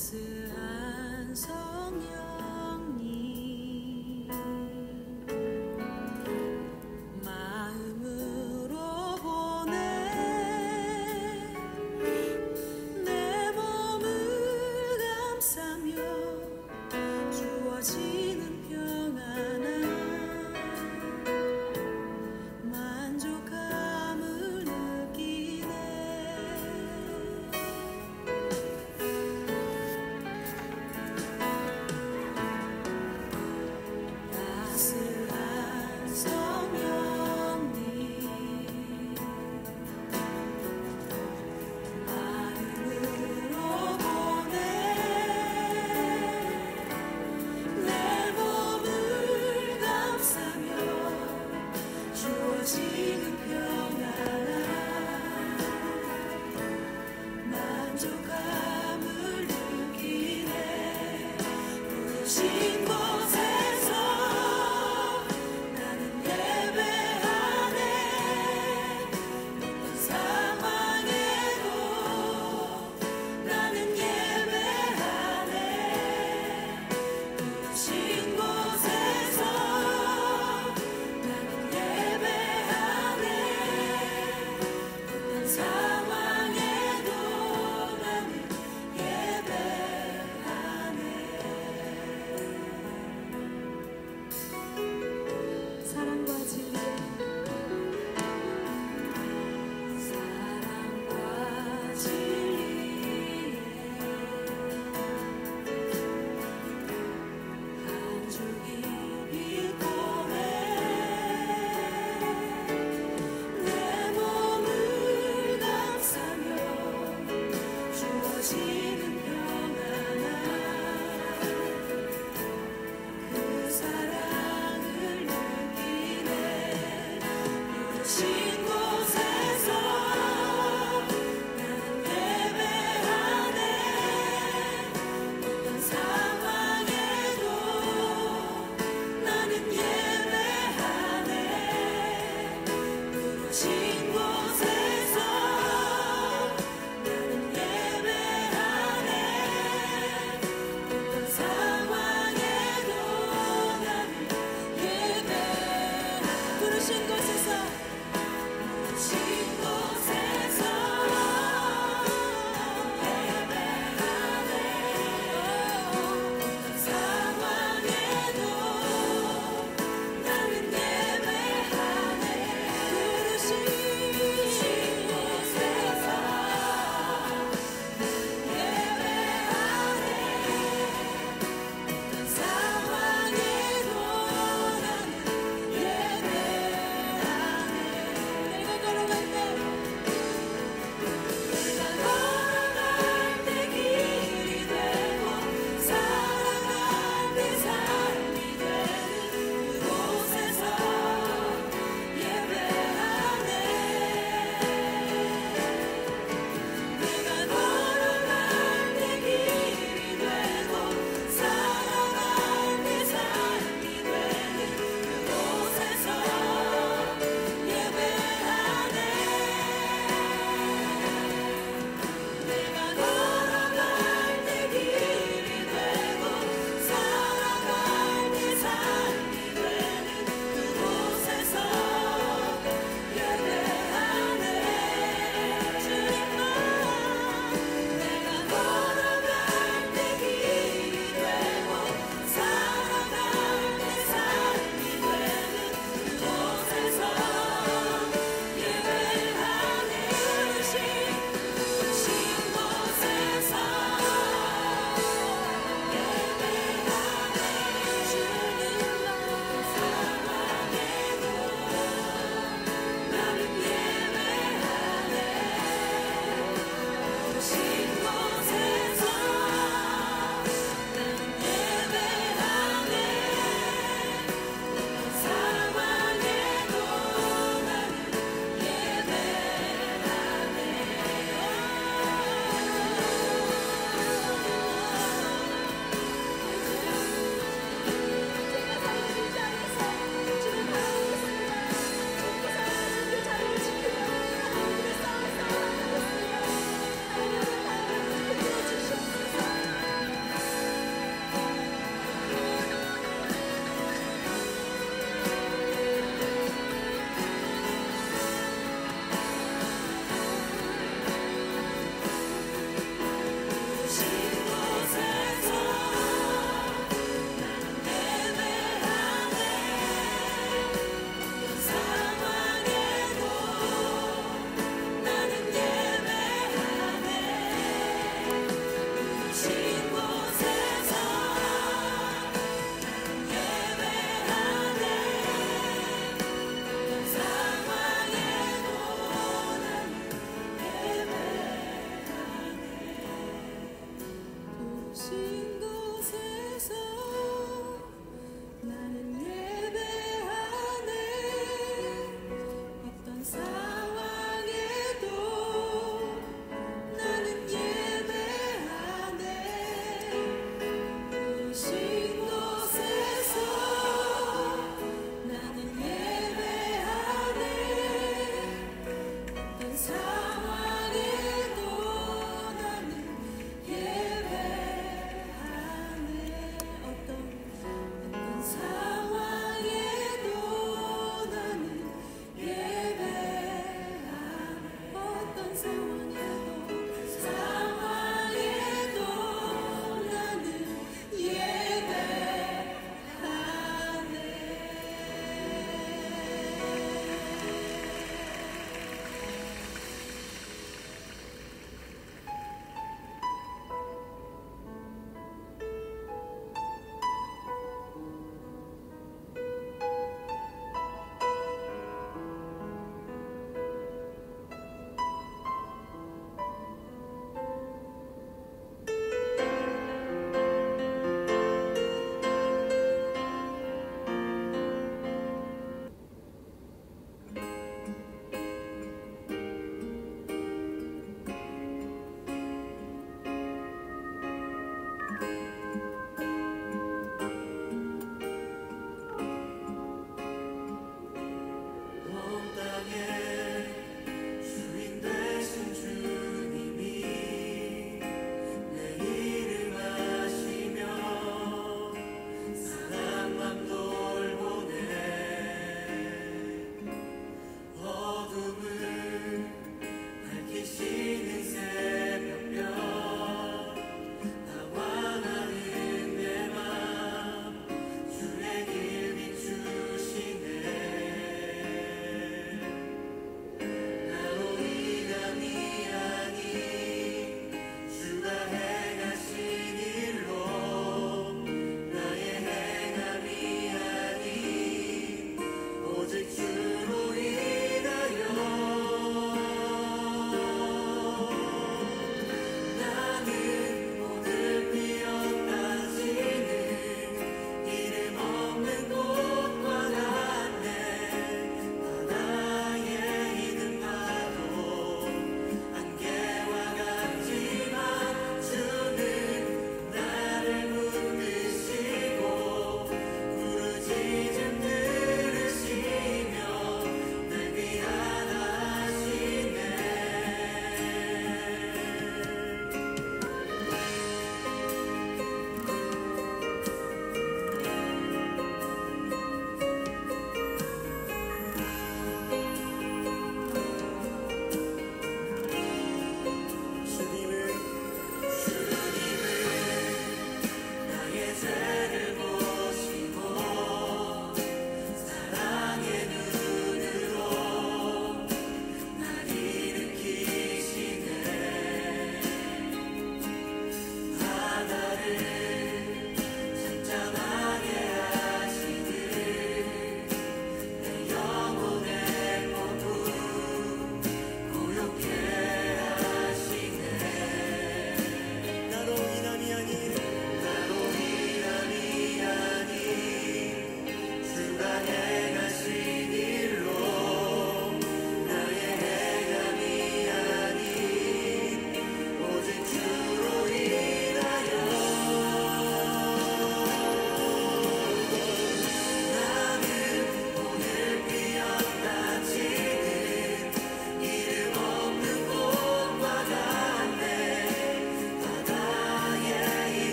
따스한 성령님 마음으로 보내 내 몸을 감싸며 주어지는 평안한 만족함을 느끼네.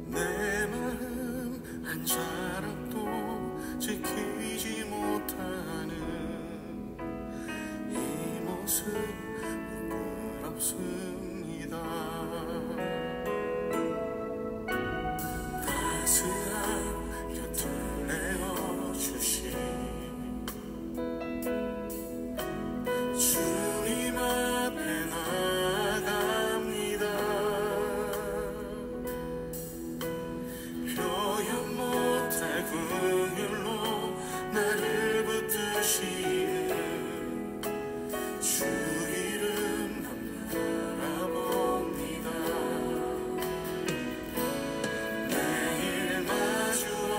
내 마음 한 자락도 지키지 못하는 이 모습 부끄럽습니다. 따스한 곁을 내어주신 주님 앞에 나갑니다. 표현 못할 긍휼로 나를 붙드시는 주 이름 난 바라봅니다. 매일 마주와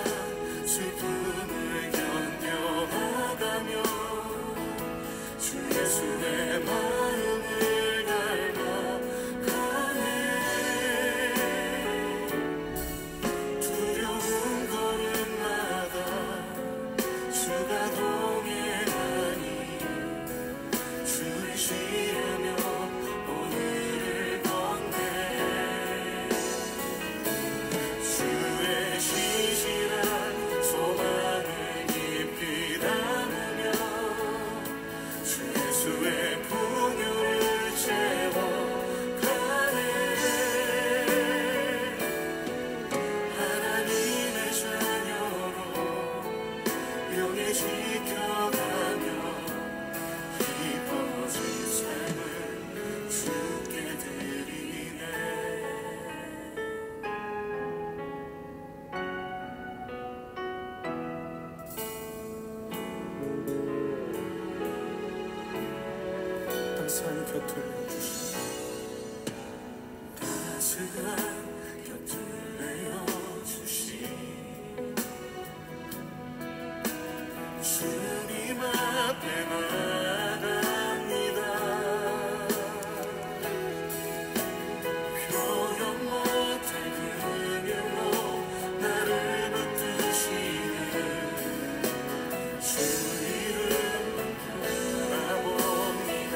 슬픔을 견뎌나가며 주 예수의 마음을 닮아가네. 두려운 걸음마다 주가 동행하니 주를 의지하며 오늘을 걷네. 주의 신실한 소망을 깊이 담으며 주 예수의 풍요를 채워가네. 하나님의 자녀로 명예 지켜가며 기뻐진 삶을 주께 드리네. 항상 곁을 주시네. 따스한 곁을 내어주신 주님 앞에 나갑니다. 표현 못할 긍휼로 나를 붙드시는 주 이름 바라봅니다.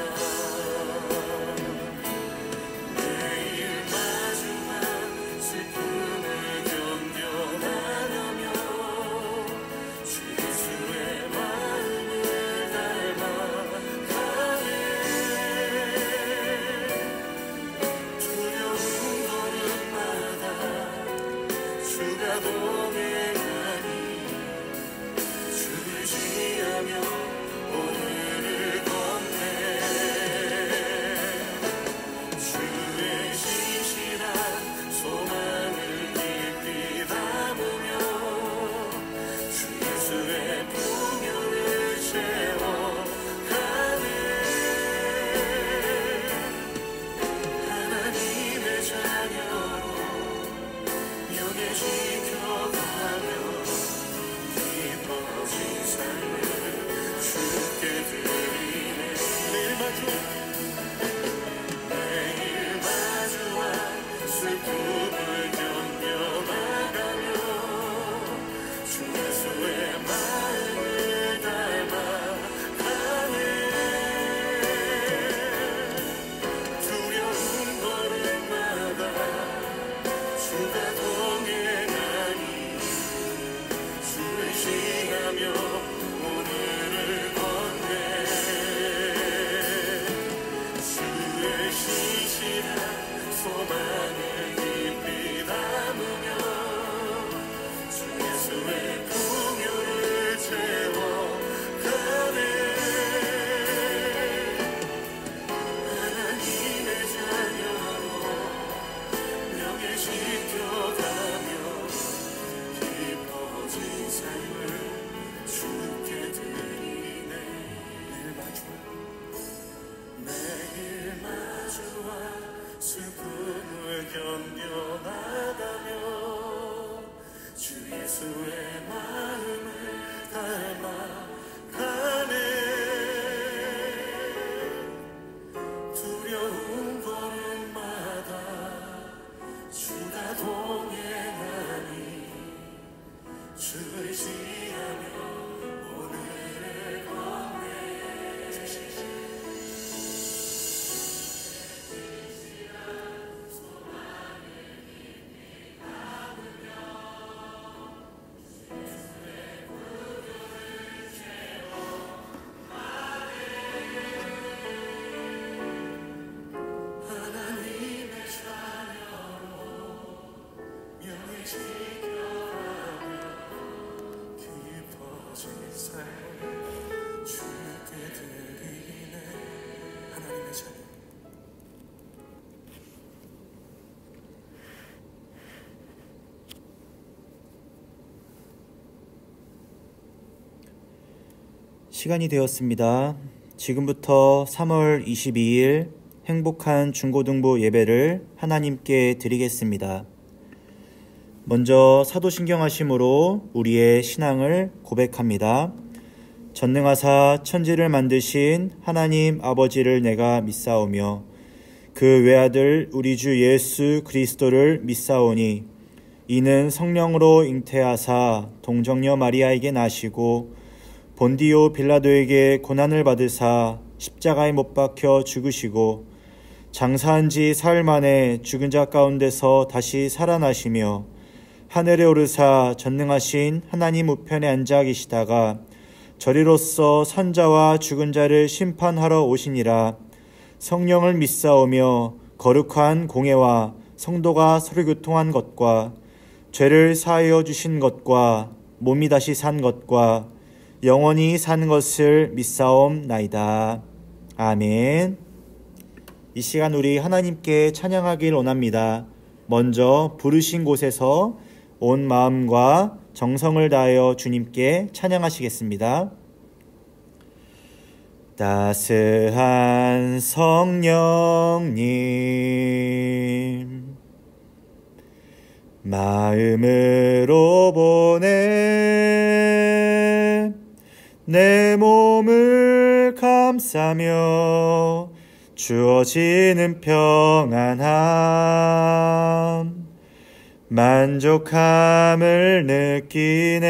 매일 마주한 슬픔을 견뎌나가며 주 예수의 마음을 닮아가네. 두려운 걸음마다 주가 동행하니 주를 의지하며 오늘을 걷네. 주의 신실한 소망을 깊이 담으며 주 예수의 풍요를 채워가네. 하나님의 자녀로 명예 지켜가며 기뻐진 삶을 주께 드리네. 매일 마주와 슬픔을 견뎌나가며 주 예수의 마음을 닮아가네. 두려운 걸음마다 주가 동행하니 주를 의지하며 오늘을 걷네. 주의 신실한 소망을 깊이 담으며 주 예수의 풍요를 채워가네. 하나님의 자녀로 명예 지켜가며 기뻐진 삶을 주께 드리네. 매일 마주와 슬픔을 견뎌나가며 주 예수의 마음을 닮아가네. 두려운 걸음마다 주가 동행하니 주를 의지하며 오늘을 걷네. 시간이 되었습니다. 지금부터 3월 22일 행복한 중고등부 예배를 하나님께 드리겠습니다. 먼저 사도신경하심으로 우리의 신앙을 고백합니다. 전능하사 천지를 만드신 하나님 아버지를 내가 믿사오며 그 외아들 우리 주 예수 그리스도를 믿사오니 이는 성령으로 잉태하사 동정녀 마리아에게 나시고 본디오 빌라도에게 고난을 받으사 십자가에 못 박혀 죽으시고 장사한 지 사흘 만에 죽은 자 가운데서 다시 살아나시며 하늘에 오르사 전능하신 하나님 우편에 앉아 계시다가 저리로서 산자와 죽은 자를 심판하러 오시니라. 성령을 믿사오며 거룩한 공회와 성도가 서로 교통한 것과 죄를 사하여 주신 것과 몸이 다시 산 것과 영원히 산 것을 믿사옵나이다. 아멘. 이 시간 우리 하나님께 찬양하길 원합니다. 먼저 부르신 곳에서 온 마음과 정성을 다하여 주님께 찬양하시겠습니다. 따스한 성령님 마음으로 보내 내 몸을 감싸며 주어지는 평안함 만족함을 느끼네.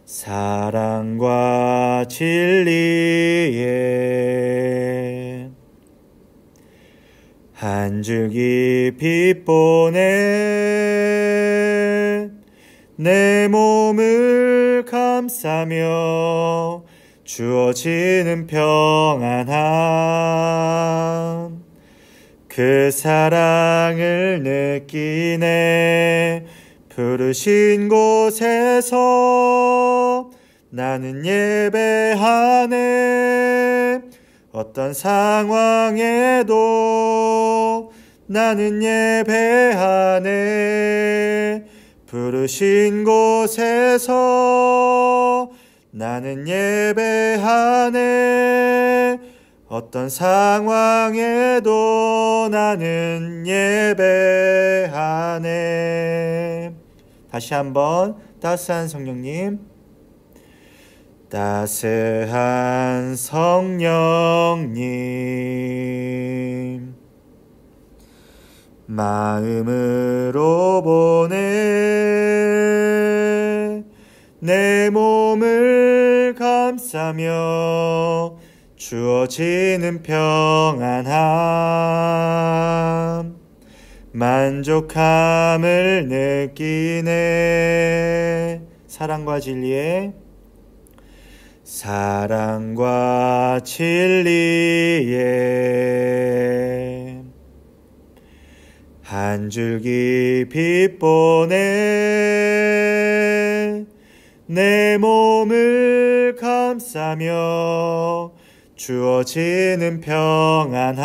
사랑과 진리에 한 줄기 빛 보내 내 몸을 감싸며 주어지는 평안함 그 사랑을 느끼네. 부르신 곳에서 나는 예배하네. 어떤 상황에도 나는 예배하네. 부르신 곳에서 나는 예배하네. 어떤 상황에도 나는 예배하네. 다시 한번 따스한 성령님 따스한 성령님 마음으로 보내 내 몸을 감싸며 주어지는 평안함 만족함을 느끼네. 사랑과 진리에 한 줄기 빛 보내 내 몸을 감싸며 주어지는 평안함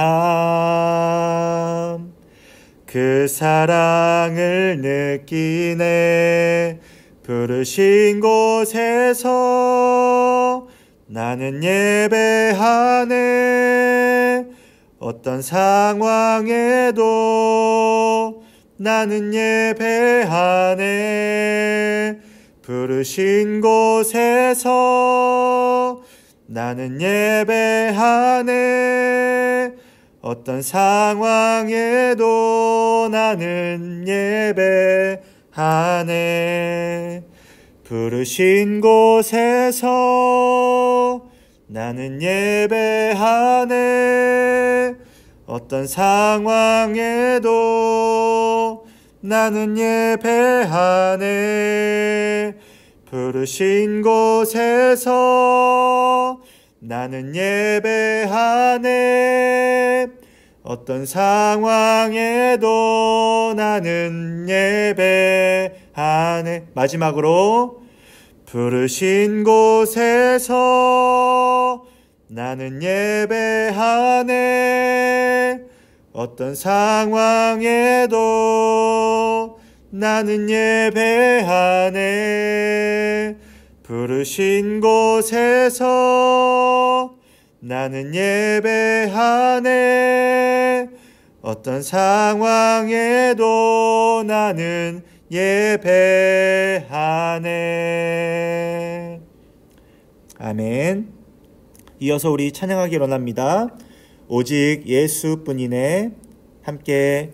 그 사랑을 느끼네. 부르신 곳에서 나는 예배하네. 어떤 상황에도 나는 예배하네. 부르신 곳에서 나는 예배하네. 어떤 상황에도 나는 예배하네. 부르신 곳에서 나는 예배하네. 어떤 상황에도 나는 예배하네. 부르신 곳에서 나는 예배하네. 어떤 상황에도 나는 예배하네. 마지막으로 부르신 곳에서 나는 예배하네. 어떤 상황에도 나는 예배하네. 부르신 곳에서 나는 예배하네. 어떤 상황에도 나는 예배하네. 아멘. 이어서 우리 찬양하기 일어납니다. 오직 예수뿐이네. 함께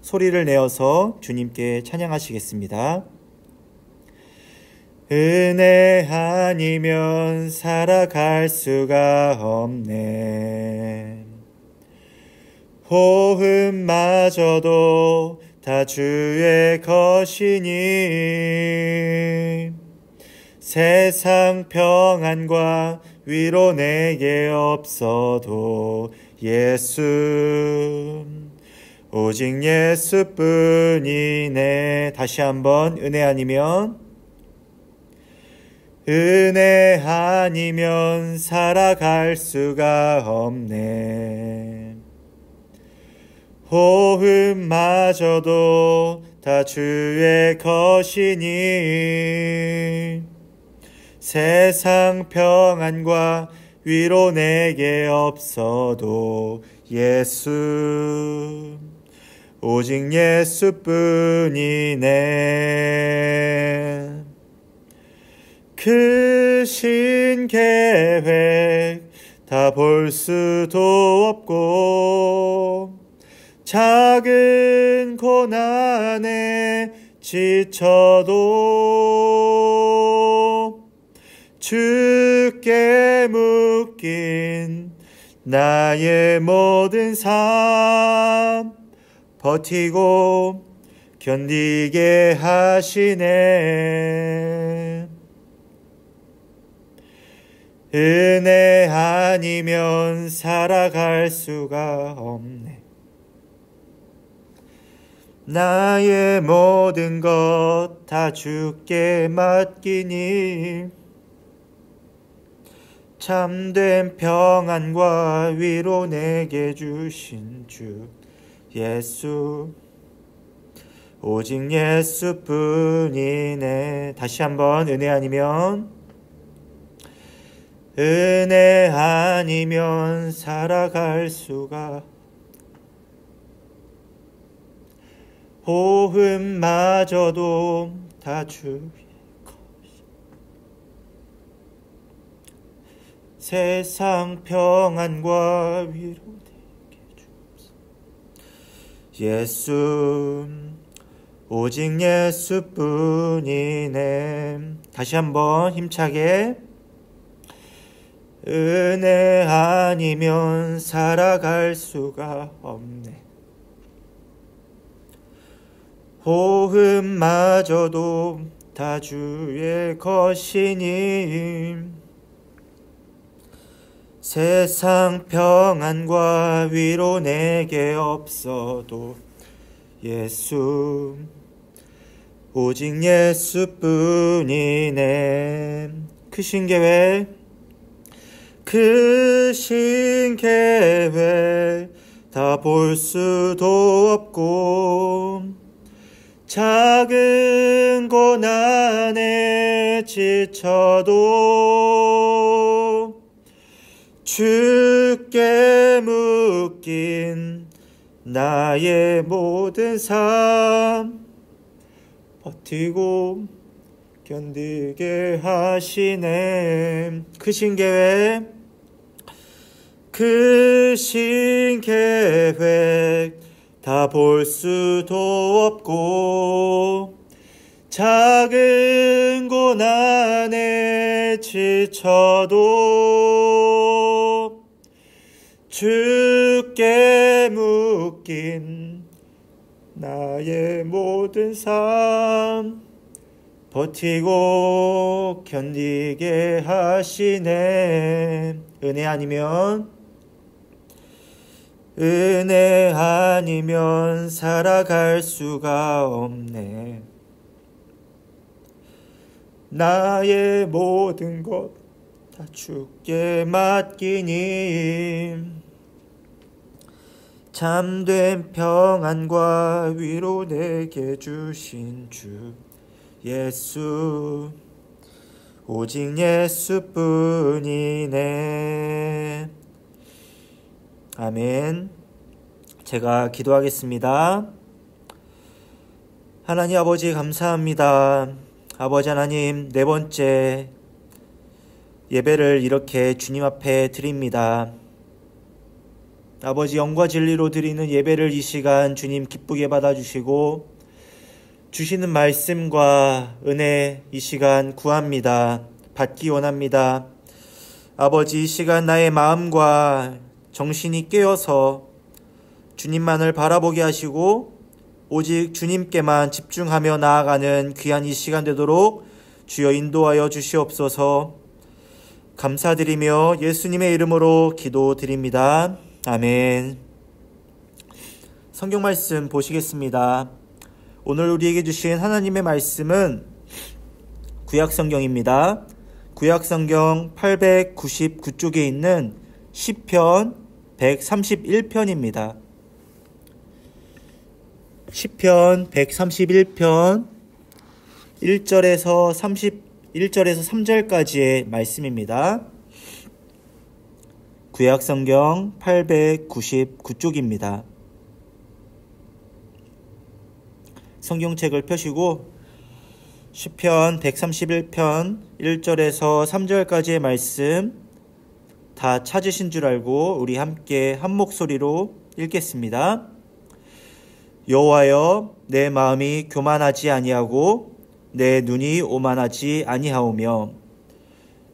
소리를 내어서 주님께 찬양하시겠습니다. 은혜 아니면 살아갈 수가 없네. 호흡마저도 다 주의 것이니 세상 평안과 위로 내게 없어도 예수, 오직 예수뿐이네. 다시 한번, 은혜 아니면 살아갈 수가 없네. 호흡마저도 다 주의 것이니 세상 평안과 위로 내게 없어도 예수, 오직 예수뿐이네. 크신 계획 다 볼 수도 없고 작은 고난에 지쳐도 주께 묶인 나의 모든 삶 버티고 견디게 하시네. 은혜 아니면 살아갈 수가 없네. 나의 모든 것 다 주께 맡기니 참된 평안과 위로 내게 주신 주 예수, 오직 예수뿐이네. 다시 한번, 은혜 아니면 살아갈 수가, 호흡마저도 다 주의 것이, 세상 평안과 위로 내게 주옵소서. 예수, 오직 예수뿐이네. 다시 한번 힘차게, 은혜 아니면 살아갈 수가 없네. 호흡마저도 다 주의 것이니 세상 평안과 위로 내게 없어도 예수, 오직 예수뿐이네. 크신 계획 다 볼 수도 없고 작은 고난에 지쳐도 주께 묶인 나의 모든 삶 버티고 견디게 하시네. 크신 계획 다 볼 수도 없고 작은 고난에 지쳐도 주께 묶인 나의 모든 삶 버티고 견디게 하시네. 은혜 아니면 살아갈 수가 없네. 나의 모든 것 다 주께 맡기니 참된 평안과 위로 내게 주신 주 예수, 오직 예수뿐이네. 아멘. 제가 기도하겠습니다. 하나님 아버지 감사합니다. 아버지 하나님, 네 번째 예배를 이렇게 주님 앞에 드립니다. 아버지, 영과 진리로 드리는 예배를 이 시간 주님 기쁘게 받아주시고 주시는 말씀과 은혜 이 시간 구합니다. 받기 원합니다. 아버지, 이 시간 나의 마음과 정신이 깨어서 주님만을 바라보게 하시고 오직 주님께만 집중하며 나아가는 귀한 이 시간 되도록 주여 인도하여 주시옵소서. 감사드리며 예수님의 이름으로 기도드립니다. 아멘. 성경 말씀 보시겠습니다. 오늘 우리에게 주신 하나님의 말씀은 구약성경입니다. 구약성경 899쪽에 있는 시편 131편입니다. 시편 131편 1절에서 3절까지의 말씀입니다. 구약성경 899쪽입니다. 성경책을 펴시고 시편 131편 1절에서 3절까지의 말씀 다 찾으신 줄 알고 우리 함께 한 목소리로 읽겠습니다. 여호와여, 내 마음이 교만하지 아니하고 내 눈이 오만하지 아니하오며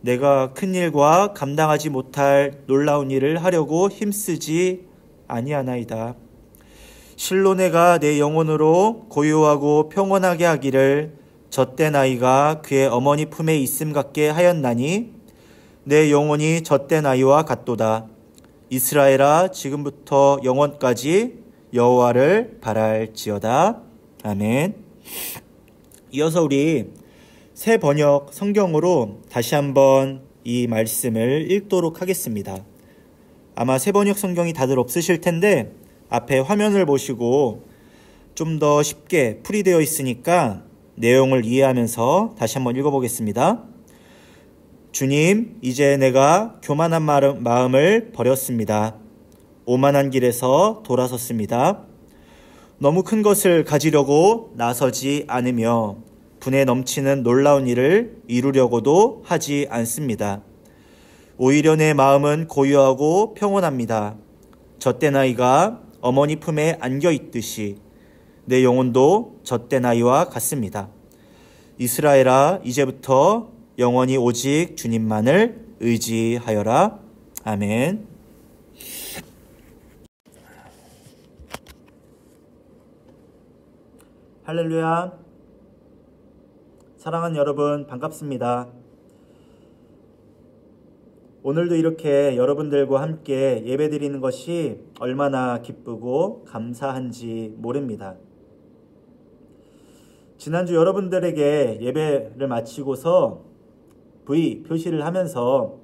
내가 큰 일과 감당하지 못할 놀라운 일을 하려고 힘쓰지 아니하나이다. 실로 내가 내 영혼으로 고요하고 평온하게 하기를 젖된 아이가 그의 어머니 품에 있음 같게 하였나니 내 영혼이 젖된 아이와 같도다. 이스라엘아, 지금부터 영원까지 여호와를 바랄지어다. 아멘. 이어서 우리 새 번역 성경으로 다시 한번 이 말씀을 읽도록 하겠습니다. 아마 새 번역 성경이 다들 없으실 텐데 앞에 화면을 보시고 좀 더 쉽게 풀이되어 있으니까 내용을 이해하면서 다시 한번 읽어보겠습니다. 주님, 이제 내가 교만한 마음을 버렸습니다. 오만한 길에서 돌아섰습니다. 너무 큰 것을 가지려고 나서지 않으며 분에 넘치는 놀라운 일을 이루려고도 하지 않습니다. 오히려 내 마음은 고요하고 평온합니다. 젖된 아이가 어머니 품에 안겨 있듯이 내 영혼도 젖된 아이와 같습니다. 이스라엘아, 이제부터 영원히 오직 주님만을 의지하여라. 아멘. 할렐루야. 사랑하는 여러분, 반갑습니다. 오늘도 이렇게 여러분들과 함께 예배드리는 것이 얼마나 기쁘고 감사한지 모릅니다. 지난주 여러분들에게 예배를 마치고서 V 표시를 하면서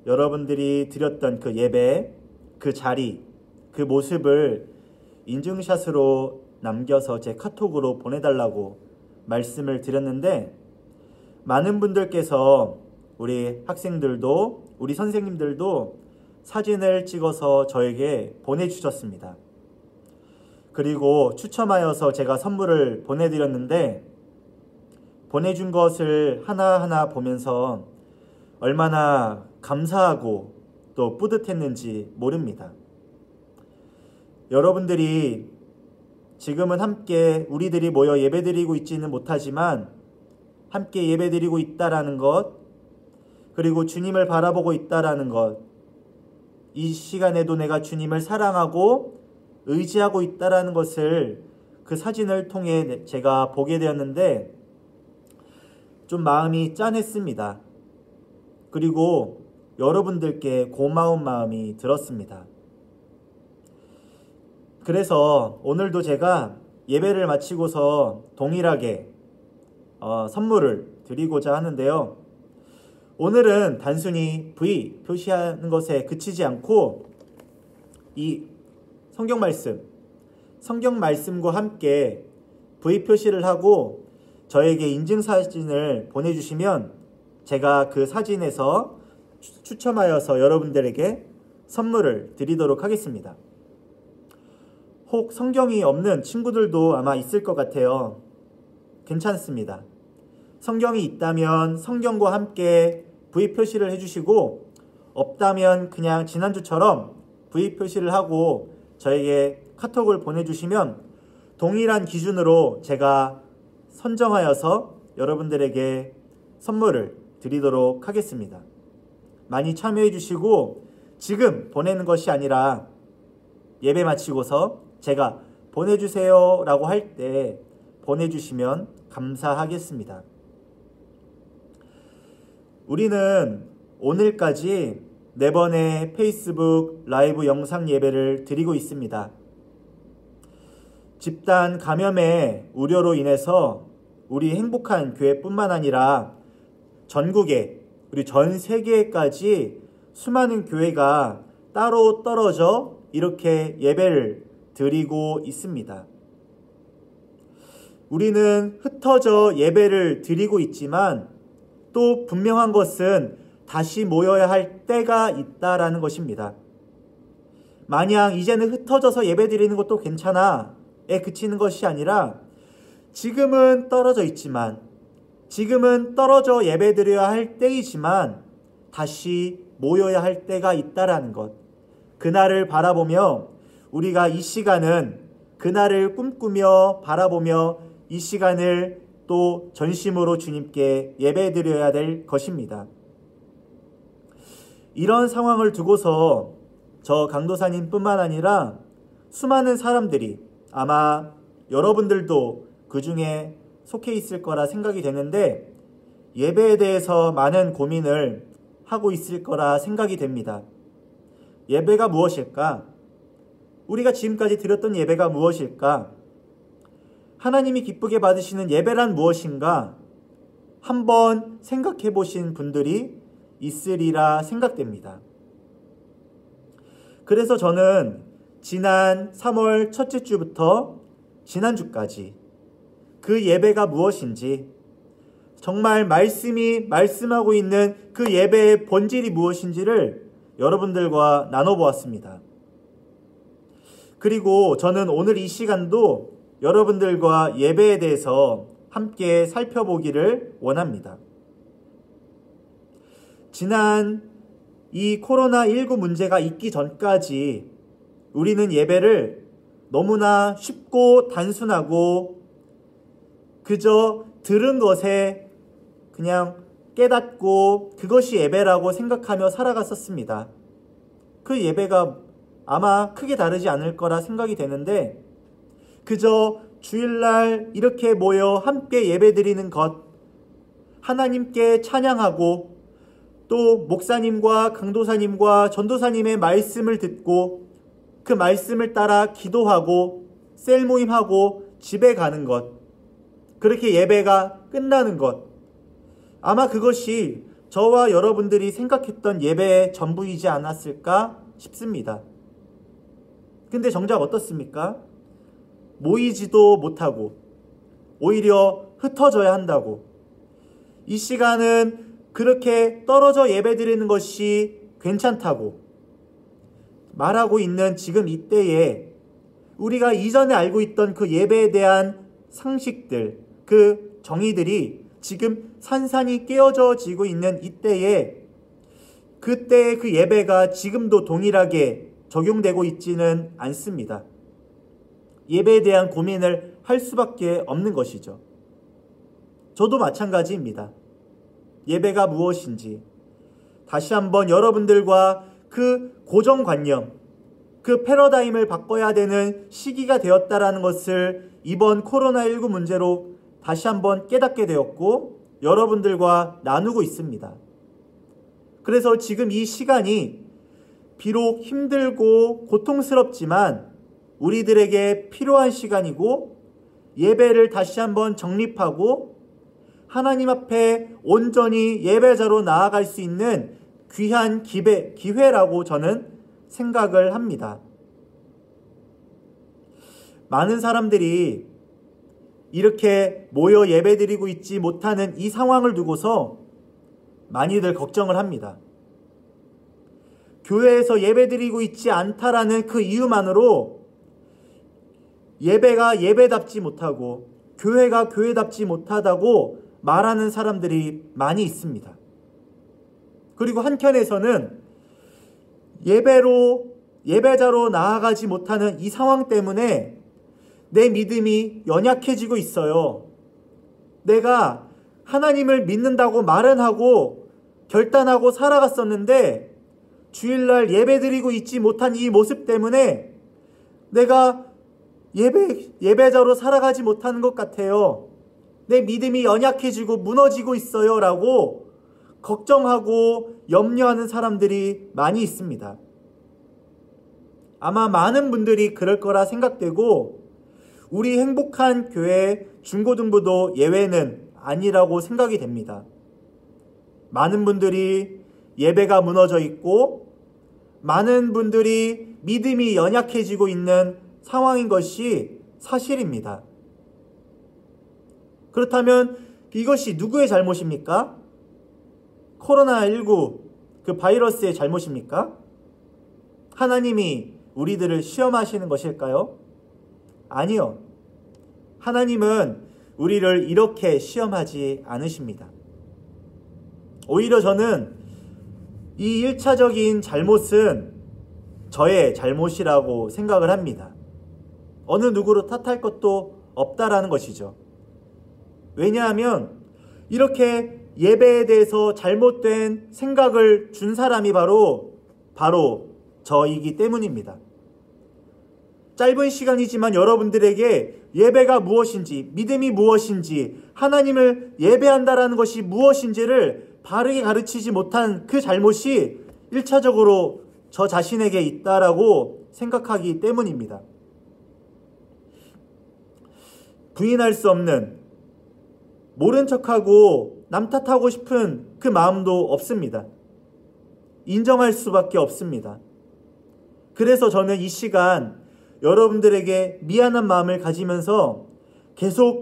여러분들이 드렸던 그 예배, 그 자리, 그 모습을 인증샷으로 남겨서 제 카톡으로 보내달라고 말씀을 드렸는데 많은 분들께서 우리 학생들도 우리 선생님들도 사진을 찍어서 저에게 보내주셨습니다. 그리고 추첨하여서 제가 선물을 보내드렸는데 보내준 것을 하나하나 보면서 얼마나 감사하고 또 뿌듯했는지 모릅니다. 여러분들이 지금은 함께 우리들이 모여 예배드리고 있지는 못하지만 함께 예배드리고 있다라는 것, 그리고 주님을 바라보고 있다라는 것, 이 시간에도 내가 주님을 사랑하고 의지하고 있다라는 것을 그 사진을 통해 제가 보게 되었는데 좀 마음이 짠했습니다. 그리고 여러분들께 고마운 마음이 들었습니다. 그래서 오늘도 제가 예배를 마치고서 동일하게 선물을 드리고자 하는데요. 오늘은 단순히 V 표시하는 것에 그치지 않고 이 성경 말씀과 함께 V 표시를 하고 저에게 인증사진을 보내주시면 제가 그 사진에서 추첨하여서 여러분들에게 선물을 드리도록 하겠습니다. 혹 성경이 없는 친구들도 아마 있을 것 같아요. 괜찮습니다. 성경이 있다면 성경과 함께 V 표시를 해주시고, 없다면 그냥 지난주처럼 V 표시를 하고 저에게 카톡을 보내주시면 동일한 기준으로 제가 선정하여서 여러분들에게 선물을 드리도록 하겠습니다. 많이 참여해 주시고, 지금 보내는 것이 아니라 예배 마치고서 제가 보내주세요 라고 할 때 보내주시면 감사하겠습니다. 우리는 오늘까지 4번의 페이스북 라이브 영상 예배를 드리고 있습니다. 집단 감염의 우려로 인해서 우리 행복한 교회뿐만 아니라 전국에, 우리 전 세계까지 수많은 교회가 따로 떨어져 이렇게 예배를 드리고 있습니다. 우리는 흩어져 예배를 드리고 있지만 또 분명한 것은 다시 모여야 할 때가 있다라는 것입니다. 마냥 이제는 흩어져서 예배 드리는 것도 괜찮아에 그치는 것이 아니라 지금은 떨어져 있지만, 지금은 떨어져 예배 드려야 할 때이지만 다시 모여야 할 때가 있다라는 것, 그날을 바라보며 우리가 이 시간은 그날을 꿈꾸며 바라보며 이 시간을 또 전심으로 주님께 예배드려야 될 것입니다. 이런 상황을 두고서 저 강도사님뿐만 아니라 수많은 사람들이, 아마 여러분들도 그 중에 속해 있을 거라 생각이 되는데, 예배에 대해서 많은 고민을 하고 있을 거라 생각이 됩니다. 예배가 무엇일까? 우리가 지금까지 드렸던 예배가 무엇일까? 하나님이 기쁘게 받으시는 예배란 무엇인가? 한번 생각해 보신 분들이 있으리라 생각됩니다. 그래서 저는 지난 3월 첫째 주부터 지난주까지 그 예배가 무엇인지, 정말 말씀이 말씀하고 있는 그 예배의 본질이 무엇인지를 여러분들과 나눠보았습니다. 그리고 저는 오늘 이 시간도 여러분들과 예배에 대해서 함께 살펴보기를 원합니다. 지난 이 코로나19 문제가 있기 전까지 우리는 예배를 너무나 쉽고 단순하고 그저 들은 것에 그냥 깨닫고 그것이 예배라고 생각하며 살아갔었습니다. 그 예배가 아마 크게 다르지 않을 거라 생각이 되는데, 그저 주일날 이렇게 모여 함께 예배드리는 것, 하나님께 찬양하고 또 목사님과 강도사님과 전도사님의 말씀을 듣고 그 말씀을 따라 기도하고 셀 모임하고 집에 가는 것, 그렇게 예배가 끝나는 것, 아마 그것이 저와 여러분들이 생각했던 예배의 전부이지 않았을까 싶습니다. 근데 정작 어떻습니까? 모이지도 못하고 오히려 흩어져야 한다고, 이 시간은 그렇게 떨어져 예배드리는 것이 괜찮다고 말하고 있는 지금 이때에 우리가 이전에 알고 있던 그 예배에 대한 상식들, 그 정의들이 지금 산산이 깨어져지고 있는 이때에 그때의 그 예배가 지금도 동일하게 적용되고 있지는 않습니다. 예배에 대한 고민을 할 수밖에 없는 것이죠. 저도 마찬가지입니다. 예배가 무엇인지 다시 한번 여러분들과 그 고정관념, 그 패러다임을 바꿔야 되는 시기가 되었다라는 것을 이번 코로나19 문제로 다시 한번 깨닫게 되었고 여러분들과 나누고 있습니다. 그래서 지금 이 시간이 비록 힘들고 고통스럽지만 우리들에게 필요한 시간이고, 예배를 다시 한번 정립하고 하나님 앞에 온전히 예배자로 나아갈 수 있는 귀한 기회라고 저는 생각을 합니다. 많은 사람들이 이렇게 모여 예배드리고 있지 못하는 이 상황을 두고서 많이들 걱정을 합니다. 교회에서 예배드리고 있지 않다라는 그 이유만으로 예배가 예배답지 못하고 교회가 교회답지 못하다고 말하는 사람들이 많이 있습니다. 그리고 한켠에서는 예배자로 나아가지 못하는 이 상황 때문에 내 믿음이 연약해지고 있어요. 내가 하나님을 믿는다고 말은 하고 결단하고 살아갔었는데 주일날 예배드리고 있지 못한 이 모습 때문에 내가 예배자로 살아가지 못하는 것 같아요. 내 믿음이 연약해지고 무너지고 있어요 라고 걱정하고 염려하는 사람들이 많이 있습니다. 아마 많은 분들이 그럴 거라 생각되고 우리 행복한 교회 중고등부도 예외는 아니라고 생각이 됩니다. 많은 분들이 예배가 무너져 있고 많은 분들이 믿음이 연약해지고 있는 상황인 것이 사실입니다. 그렇다면 이것이 누구의 잘못입니까? 코로나19 그 바이러스의 잘못입니까? 하나님이 우리들을 시험하시는 것일까요? 아니요. 하나님은 우리를 이렇게 시험하지 않으십니다. 오히려 저는 이 1차적인 잘못은 저의 잘못이라고 생각을 합니다. 어느 누구로 탓할 것도 없다라는 것이죠. 왜냐하면 이렇게 예배에 대해서 잘못된 생각을 준 사람이 바로 저이기 때문입니다. 짧은 시간이지만 여러분들에게 예배가 무엇인지, 믿음이 무엇인지, 하나님을 예배한다라는 것이 무엇인지를 바르게 가르치지 못한 그 잘못이 1차적으로 저 자신에게 있다라고 생각하기 때문입니다. 부인할 수 없는, 모른 척하고 남 탓하고 싶은 그 마음도 없습니다. 인정할 수밖에 없습니다. 그래서 저는 이 시간 여러분들에게 미안한 마음을 가지면서 계속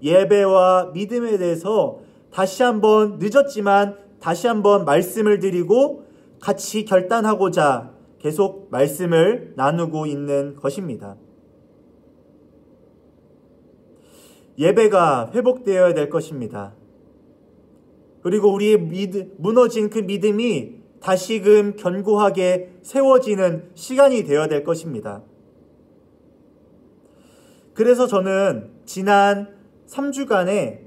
예배와 믿음에 대해서 다시 한번 늦었지만 다시 한번 말씀을 드리고 같이 결단하고자 계속 말씀을 나누고 있는 것입니다. 예배가 회복되어야 될 것입니다. 그리고 우리의 무너진 그 믿음이 다시금 견고하게 세워지는 시간이 되어야 될 것입니다. 그래서 저는 지난 3주간의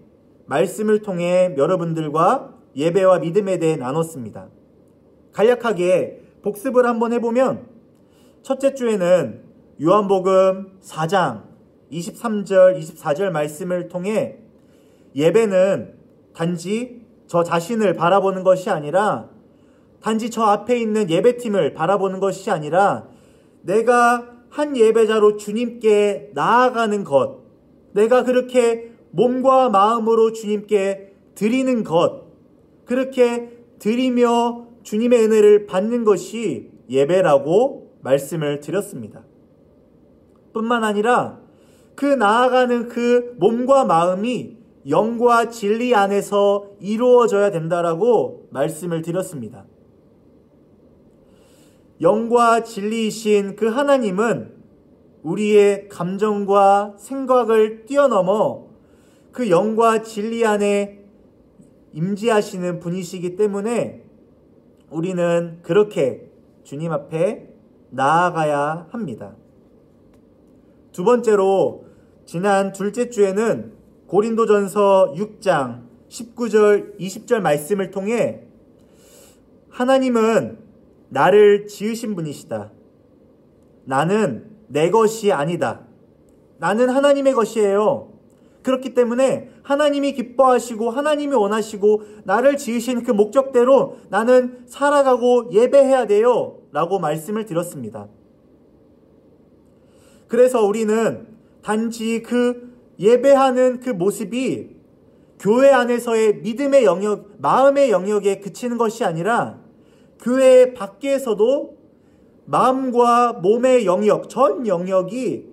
말씀을 통해 여러분들과 예배와 믿음에 대해 나눴습니다. 간략하게 복습을 한번 해보면 첫째 주에는 요한복음 4장 23절, 24절 말씀을 통해 예배는 단지 저 자신을 바라보는 것이 아니라 단지 저 앞에 있는 예배팀을 바라보는 것이 아니라 내가 한 예배자로 주님께 나아가는 것, 내가 그렇게 몸과 마음으로 주님께 드리는 것, 그렇게 드리며 주님의 은혜를 받는 것이 예배라고 말씀을 드렸습니다. 뿐만 아니라 그 나아가는 그 몸과 마음이 영과 진리 안에서 이루어져야 된다라고 말씀을 드렸습니다. 영과 진리이신 그 하나님은 우리의 감정과 생각을 뛰어넘어 그 영과 진리 안에 임재하시는 분이시기 때문에 우리는 그렇게 주님 앞에 나아가야 합니다. 두 번째로 지난 둘째 주에는 고린도전서 6장 19절 20절 말씀을 통해 하나님은 나를 지으신 분이시다. 나는 내 것이 아니다. 나는 하나님의 것이에요. 그렇기 때문에 하나님이 기뻐하시고 하나님이 원하시고 나를 지으신 그 목적대로 나는 살아가고 예배해야 돼요. 라고 말씀을 드렸습니다. 그래서 우리는 단지 그 예배하는 그 모습이 교회 안에서의 믿음의 영역, 마음의 영역에 그치는 것이 아니라 교회 밖에서도 마음과 몸의 영역, 전 영역이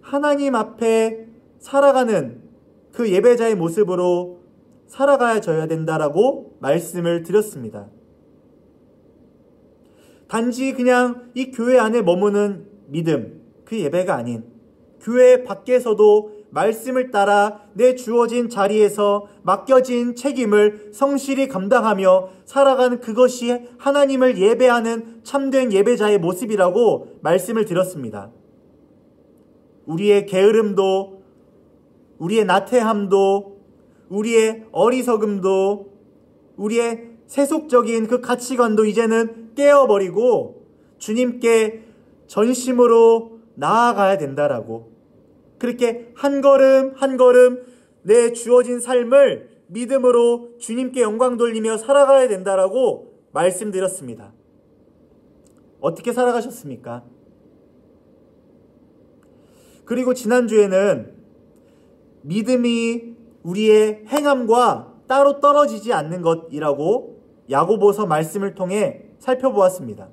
하나님 앞에 살아가는 그 예배자의 모습으로 살아가야 된다라고 말씀을 드렸습니다. 단지 그냥 이 교회 안에 머무는 믿음, 그 예배가 아닌 교회 밖에서도 말씀을 따라 내 주어진 자리에서 맡겨진 책임을 성실히 감당하며 살아가는 그것이 하나님을 예배하는 참된 예배자의 모습이라고 말씀을 드렸습니다. 우리의 게으름도, 우리의 나태함도, 우리의 어리석음도, 우리의 세속적인 그 가치관도 이제는 깨어버리고 주님께 전심으로 나아가야 된다라고, 그렇게 한 걸음 한 걸음 내 주어진 삶을 믿음으로 주님께 영광 돌리며 살아가야 된다라고 말씀드렸습니다. 어떻게 살아가셨습니까? 그리고 지난주에는 믿음이 우리의 행함과 따로 떨어지지 않는 것이라고 야고보서 말씀을 통해 살펴보았습니다.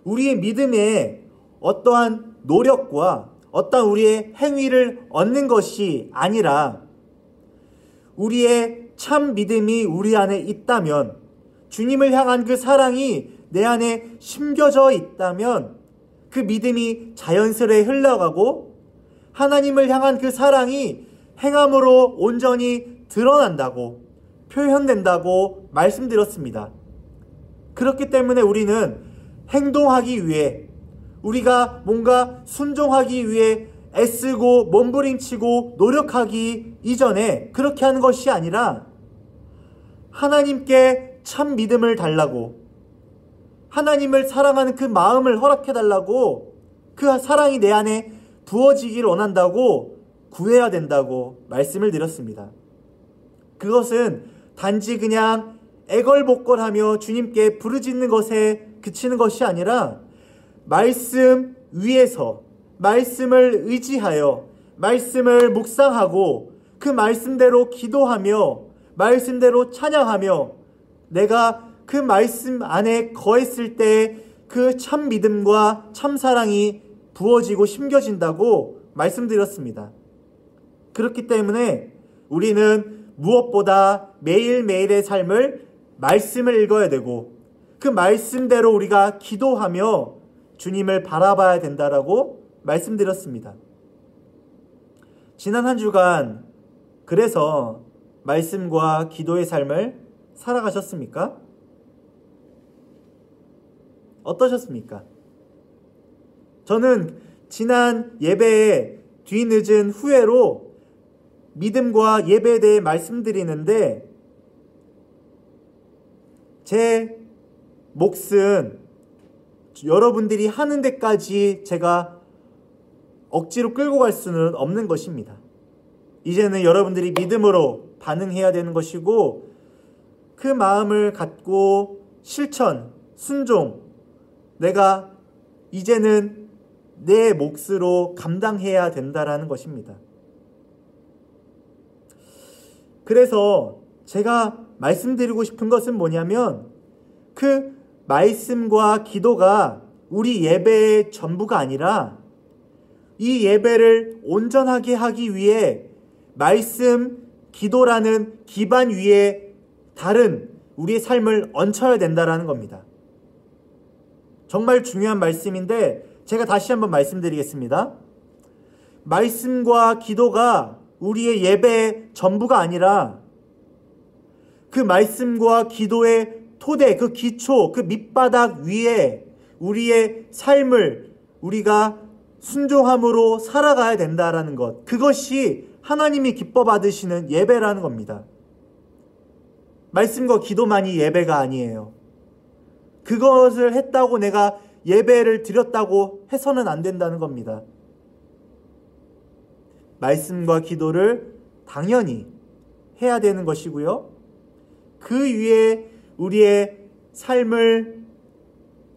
우리의 믿음에 어떠한 노력과 어떠한 우리의 행위를 얻는 것이 아니라 우리의 참 믿음이 우리 안에 있다면, 주님을 향한 그 사랑이 내 안에 심겨져 있다면 그 믿음이 자연스레 흘러가고 하나님을 향한 그 사랑이 행함으로 온전히 드러난다고, 표현된다고 말씀드렸습니다. 그렇기 때문에 우리는 행동하기 위해, 우리가 뭔가 순종하기 위해 애쓰고 몸부림치고 노력하기 이전에 그렇게 하는 것이 아니라 하나님께 참 믿음을 달라고, 하나님을 사랑하는 그 마음을 허락해달라고, 그 사랑이 내 안에 부어지길 원한다고 구해야 된다고 말씀을 드렸습니다. 그것은 단지 그냥 애걸복걸하며 주님께 부르짖는 것에 그치는 것이 아니라 말씀 위에서 말씀을 의지하여 말씀을 묵상하고 그 말씀대로 기도하며 말씀대로 찬양하며 내가 그 말씀 안에 거했을 때 그 참 믿음과 참 사랑이 부어지고 심겨진다고 말씀드렸습니다. 그렇기 때문에 우리는 무엇보다 매일매일의 삶을 말씀을 읽어야 되고 그 말씀대로 우리가 기도하며 주님을 바라봐야 된다라고 말씀드렸습니다. 지난 한 주간 그래서 말씀과 기도의 삶을 살아가셨습니까? 어떠셨습니까? 저는 지난 예배의 뒤늦은 후회로 믿음과 예배에 대해 말씀드리는데 제 몫은 여러분들이 하는 데까지 제가 억지로 끌고 갈 수는 없는 것입니다. 이제는 여러분들이 믿음으로 반응해야 되는 것이고 그 마음을 갖고 실천, 순종, 내가 이제는 내 몫으로 감당해야 된다라는 것입니다. 그래서 제가 말씀드리고 싶은 것은 뭐냐면 그 말씀과 기도가 우리 예배의 전부가 아니라 이 예배를 온전하게 하기 위해 말씀, 기도라는 기반 위에 다른 우리의 삶을 얹혀야 된다는 겁니다. 정말 중요한 말씀인데 제가 다시 한번 말씀드리겠습니다. 말씀과 기도가 우리의 예배의 전부가 아니라 그 말씀과 기도의 토대, 그 기초, 그 밑바닥 위에 우리의 삶을 우리가 순종함으로 살아가야 된다라는 것, 그것이 하나님이 기뻐 받으시는 예배라는 겁니다. 말씀과 기도만이 예배가 아니에요. 그것을 했다고 내가 예배를 드렸다고 해서는 안 된다는 겁니다. 말씀과 기도를 당연히 해야 되는 것이고요. 그 위에 우리의 삶을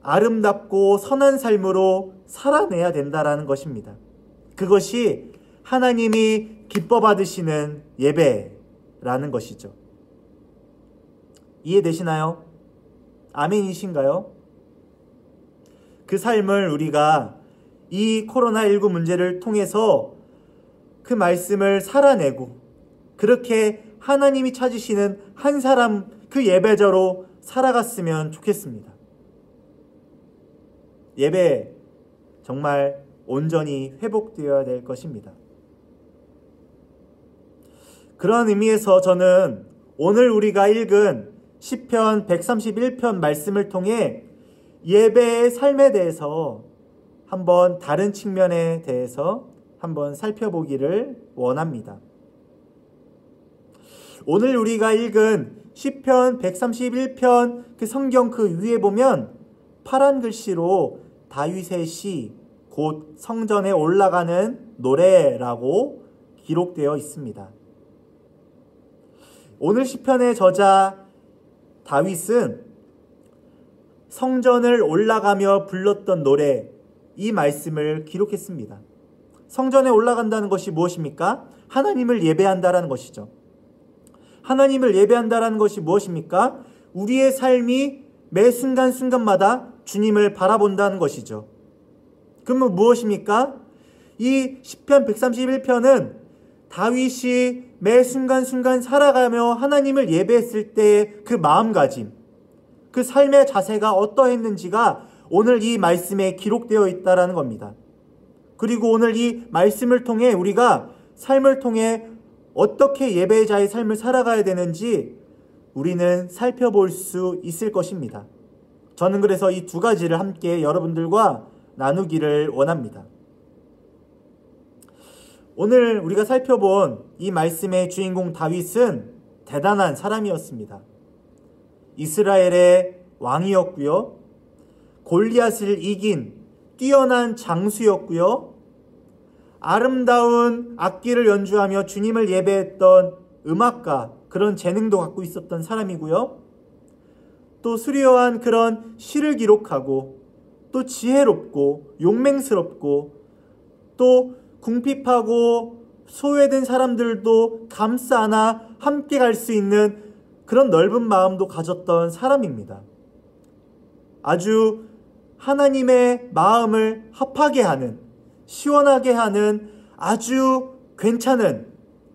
아름답고 선한 삶으로 살아내야 된다라는 것입니다. 그것이 하나님이 기뻐 받으시는 예배라는 것이죠. 이해되시나요? 아멘이신가요? 그 삶을 우리가 이 코로나19 문제를 통해서 그 말씀을 살아내고 그렇게 하나님이 찾으시는 한 사람 그 예배자로 살아갔으면 좋겠습니다. 예배 정말 온전히 회복되어야 될 것입니다. 그런 의미에서 저는 오늘 우리가 읽은 시편 131편 말씀을 통해 예배의 삶에 대해서 한번 다른 측면에 대해서 한번 살펴보기를 원합니다. 오늘 우리가 읽은 시편 131편 그 성경 그 위에 보면 파란 글씨로 다윗의 시, 곧 성전에 올라가는 노래라고 기록되어 있습니다. 오늘 시편의 저자 다윗은 성전을 올라가며 불렀던 노래, 이 말씀을 기록했습니다. 성전에 올라간다는 것이 무엇입니까? 하나님을 예배한다라는 것이죠. 하나님을 예배한다라는 것이 무엇입니까? 우리의 삶이 매 순간순간마다 주님을 바라본다는 것이죠. 그러면 무엇입니까? 이 시편 131편은 다윗이 매 순간순간 살아가며 하나님을 예배했을 때의 그 마음가짐, 그 삶의 자세가 어떠했는지가 오늘 이 말씀에 기록되어 있다는 겁니다. 그리고 오늘 이 말씀을 통해 우리가 삶을 통해 어떻게 예배자의 삶을 살아가야 되는지 우리는 살펴볼 수 있을 것입니다. 저는 그래서 이 두 가지를 함께 여러분들과 나누기를 원합니다. 오늘 우리가 살펴본 이 말씀의 주인공 다윗은 대단한 사람이었습니다. 이스라엘의 왕이었고요. 골리앗을 이긴 뛰어난 장수였고요. 아름다운 악기를 연주하며 주님을 예배했던 음악가, 그런 재능도 갖고 있었던 사람이고요. 또 수려한 그런 시를 기록하고 또 지혜롭고 용맹스럽고 또 궁핍하고 소외된 사람들도 감싸 안아 함께 갈 수 있는 그런 넓은 마음도 가졌던 사람입니다. 아주 하나님의 마음을 합하게 하는, 시원하게 하는 아주 괜찮은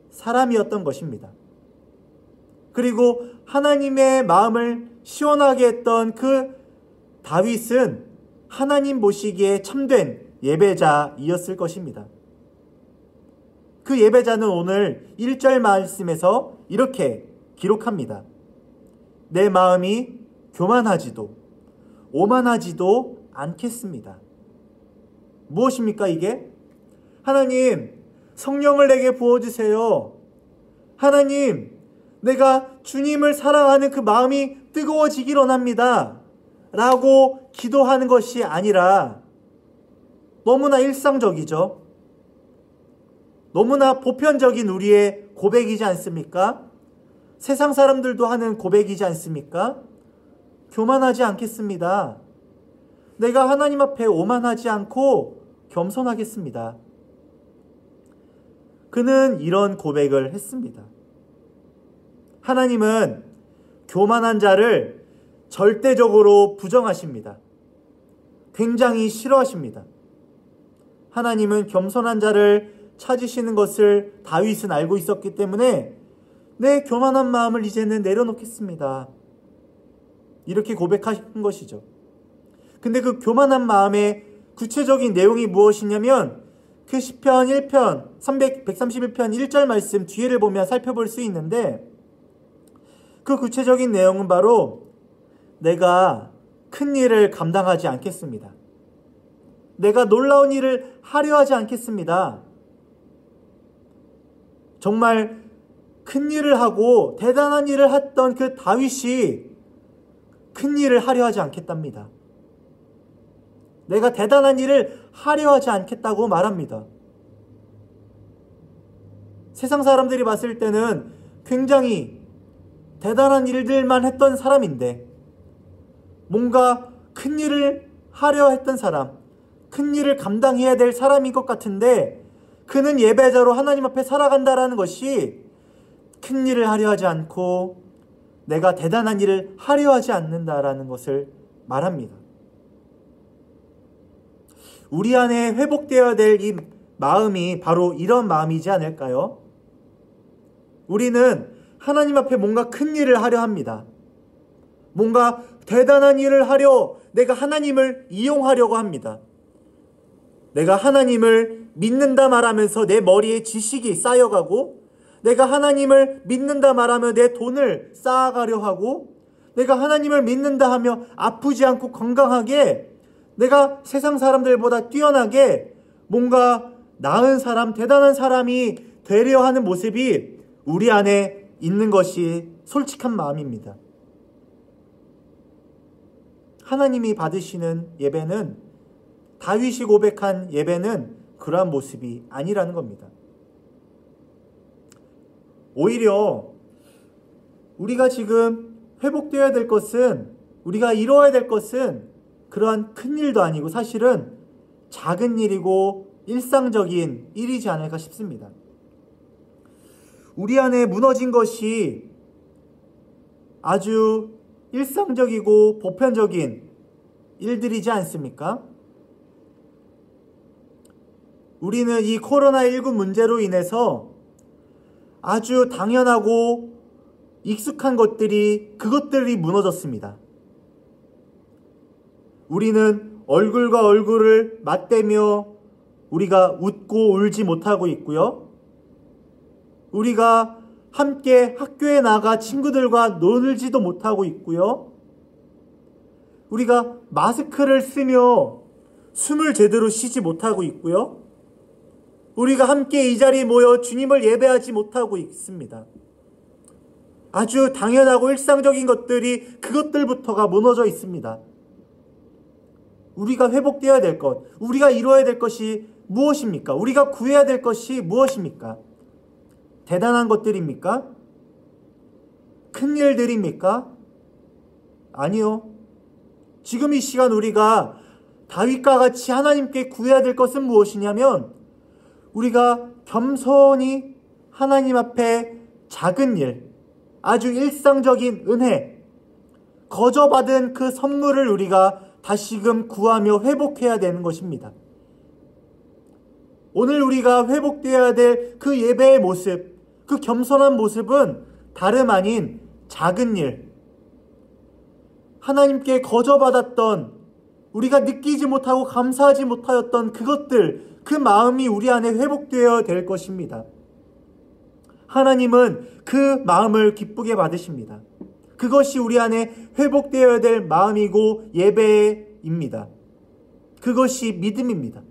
사람이었던 것입니다. 그리고 하나님의 마음을 시원하게 했던 그 다윗은 하나님 보시기에 참된 예배자이었을 것입니다. 그 예배자는 오늘 1절 말씀에서 이렇게 기록합니다. 내 마음이 교만하지도 오만하지도 않겠습니다. 무엇입니까 이게? 하나님, 성령을 내게 부어주세요. 하나님, 내가 주님을 사랑하는 그 마음이 뜨거워지길 원합니다. 라고 기도하는 것이 아니라 너무나 일상적이죠. 너무나 보편적인 우리의 고백이지 않습니까? 세상 사람들도 하는 고백이지 않습니까? 교만하지 않겠습니다. 내가 하나님 앞에 오만하지 않고 겸손하겠습니다. 그는 이런 고백을 했습니다. 하나님은 교만한 자를 절대적으로 부정하십니다. 굉장히 싫어하십니다. 하나님은 겸손한 자를 찾으시는 것을 다윗은 알고 있었기 때문에 내 교만한 마음을 이제는 내려놓겠습니다. 이렇게 고백하신 것이죠. 근데 그 교만한 마음의 구체적인 내용이 무엇이냐면 그 시편 1편 131편 1절 말씀 뒤에를 보면 살펴볼 수 있는데 그 구체적인 내용은 바로 내가 큰 일을 감당하지 않겠습니다. 내가 놀라운 일을 하려 하지 않겠습니다. 정말 큰 일을 하고 대단한 일을 했던 그 다윗이 큰 일을 하려 하지 않겠답니다. 내가 대단한 일을 하려 하지 않겠다고 말합니다. 세상 사람들이 봤을 때는 굉장히 대단한 일들만 했던 사람인데 뭔가 큰 일을 하려 했던 사람, 큰 일을 감당해야 될 사람인 것 같은데 그는 예배자로 하나님 앞에 살아간다라는 것이 큰 일을 하려 하지 않고 내가 대단한 일을 하려 하지 않는다라는 것을 말합니다. 우리 안에 회복되어야 될 이 마음이 바로 이런 마음이지 않을까요? 우리는 하나님 앞에 뭔가 큰 일을 하려 합니다. 뭔가 대단한 일을 하려 내가 하나님을 이용하려고 합니다. 내가 하나님을 믿는다 말하면서 내 머리에 지식이 쌓여가고, 내가 하나님을 믿는다 말하며 내 돈을 쌓아가려 하고, 내가 하나님을 믿는다 하며 아프지 않고 건강하게, 내가 세상 사람들보다 뛰어나게 뭔가 나은 사람, 대단한 사람이 되려 하는 모습이 우리 안에 있는 것이 솔직한 마음입니다. 하나님이 받으시는 예배는, 다윗이 고백한 예배는 그러한 모습이 아니라는 겁니다. 오히려 우리가 지금 회복되어야 될 것은, 우리가 이루어야 될 것은 그러한 큰 일도 아니고 사실은 작은 일이고 일상적인 일이지 않을까 싶습니다. 우리 안에 무너진 것이 아주 일상적이고 보편적인 일들이지 않습니까? 우리는 이 코로나19 문제로 인해서 아주 당연하고 익숙한 그것들이 무너졌습니다. 우리는 얼굴과 얼굴을 맞대며 우리가 웃고 울지 못하고 있고요. 우리가 함께 학교에 나가 친구들과 놀지도 못하고 있고요. 우리가 마스크를 쓰며 숨을 제대로 쉬지 못하고 있고요. 우리가 함께 이 자리에 모여 주님을 예배하지 못하고 있습니다. 아주 당연하고 일상적인 것들이, 그것들부터가 무너져 있습니다. 우리가 회복되어야 될 것, 우리가 이루어야 될 것이 무엇입니까? 우리가 구해야 될 것이 무엇입니까? 대단한 것들입니까? 큰 일들입니까? 아니요. 지금 이 시간 우리가 다윗과 같이 하나님께 구해야 될 것은 무엇이냐면, 우리가 겸손히 하나님 앞에 작은 일, 아주 일상적인 은혜, 거저받은 그 선물을 우리가 다시금 구하며 회복해야 되는 것입니다. 오늘 우리가 회복되어야 될 그 예배의 모습, 그 겸손한 모습은 다름 아닌 작은 일, 하나님께 거저받았던, 우리가 느끼지 못하고 감사하지 못하였던 그것들, 그 마음이 우리 안에 회복되어야 될 것입니다. 하나님은 그 마음을 기쁘게 받으십니다. 그것이 우리 안에 회복되어야 될 마음이고 예배입니다. 그것이 믿음입니다.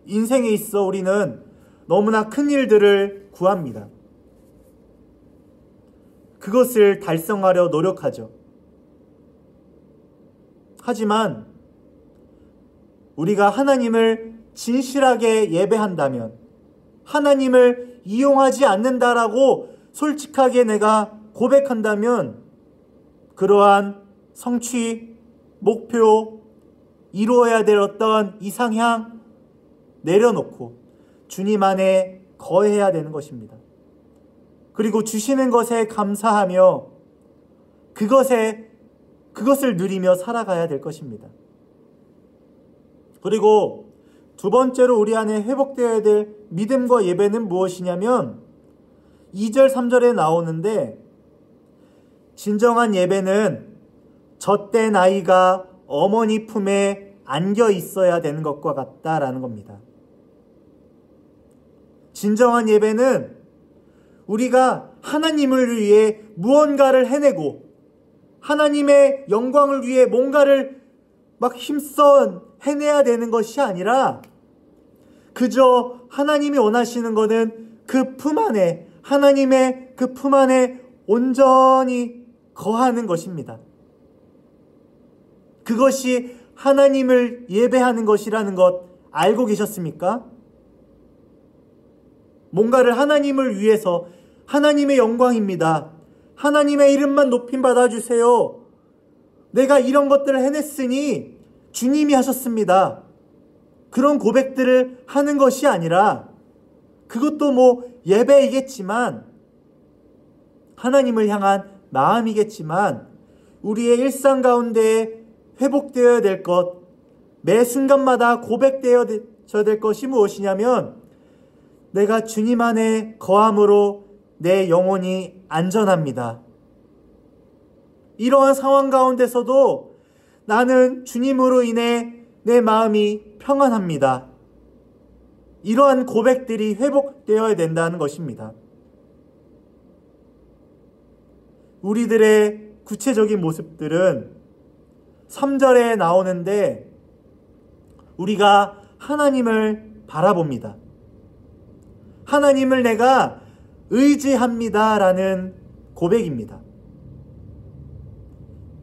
인생에 있어 우리는 너무나 큰 일들을 구합니다. 그것을 달성하려 노력하죠. 하지만 우리가 하나님을 진실하게 예배한다면, 하나님을 이용하지 않는다라고 솔직하게 내가 고백한다면, 그러한 성취, 목표, 이루어야 될 어떤 이상향 내려놓고 주님 안에 거해야 되는 것입니다. 그리고 주시는 것에 감사하며 그것을 누리며 살아가야 될 것입니다. 그리고 두 번째로 우리 안에 회복되어야 될 믿음과 예배는 무엇이냐면, 2절 3절에 나오는데, 진정한 예배는 젖된 아이가 어머니 품에 안겨 있어야 되는 것과 같다라는 겁니다. 진정한 예배는 우리가 하나님을 위해 무언가를 해내고 하나님의 영광을 위해 뭔가를 막 힘써 해내야 되는 것이 아니라, 그저 하나님이 원하시는 것은 그 품 안에, 하나님의 그 품 안에 온전히 거하는 것입니다. 그것이 하나님을 예배하는 것이라는 것 알고 계셨습니까? 뭔가를 하나님을 위해서, 하나님의 영광입니다, 하나님의 이름만 높임 받아주세요, 내가 이런 것들을 해냈으니 주님이 하셨습니다, 그런 고백들을 하는 것이 아니라, 그것도 예배이겠지만, 하나님을 향한 마음이겠지만, 우리의 일상 가운데 회복되어야 될 것, 매 순간마다 고백되어야 될 것이 무엇이냐면 내가 주님 안에 거함으로 내 영혼이 안전합니다. 이러한 상황 가운데서도 나는 주님으로 인해 내 마음이 평안합니다. 이러한 고백들이 회복되어야 된다는 것입니다. 우리들의 구체적인 모습들은 3절에 나오는데 우리가 하나님을 바라봅니다. 하나님을 내가 의지합니다 라는 고백입니다.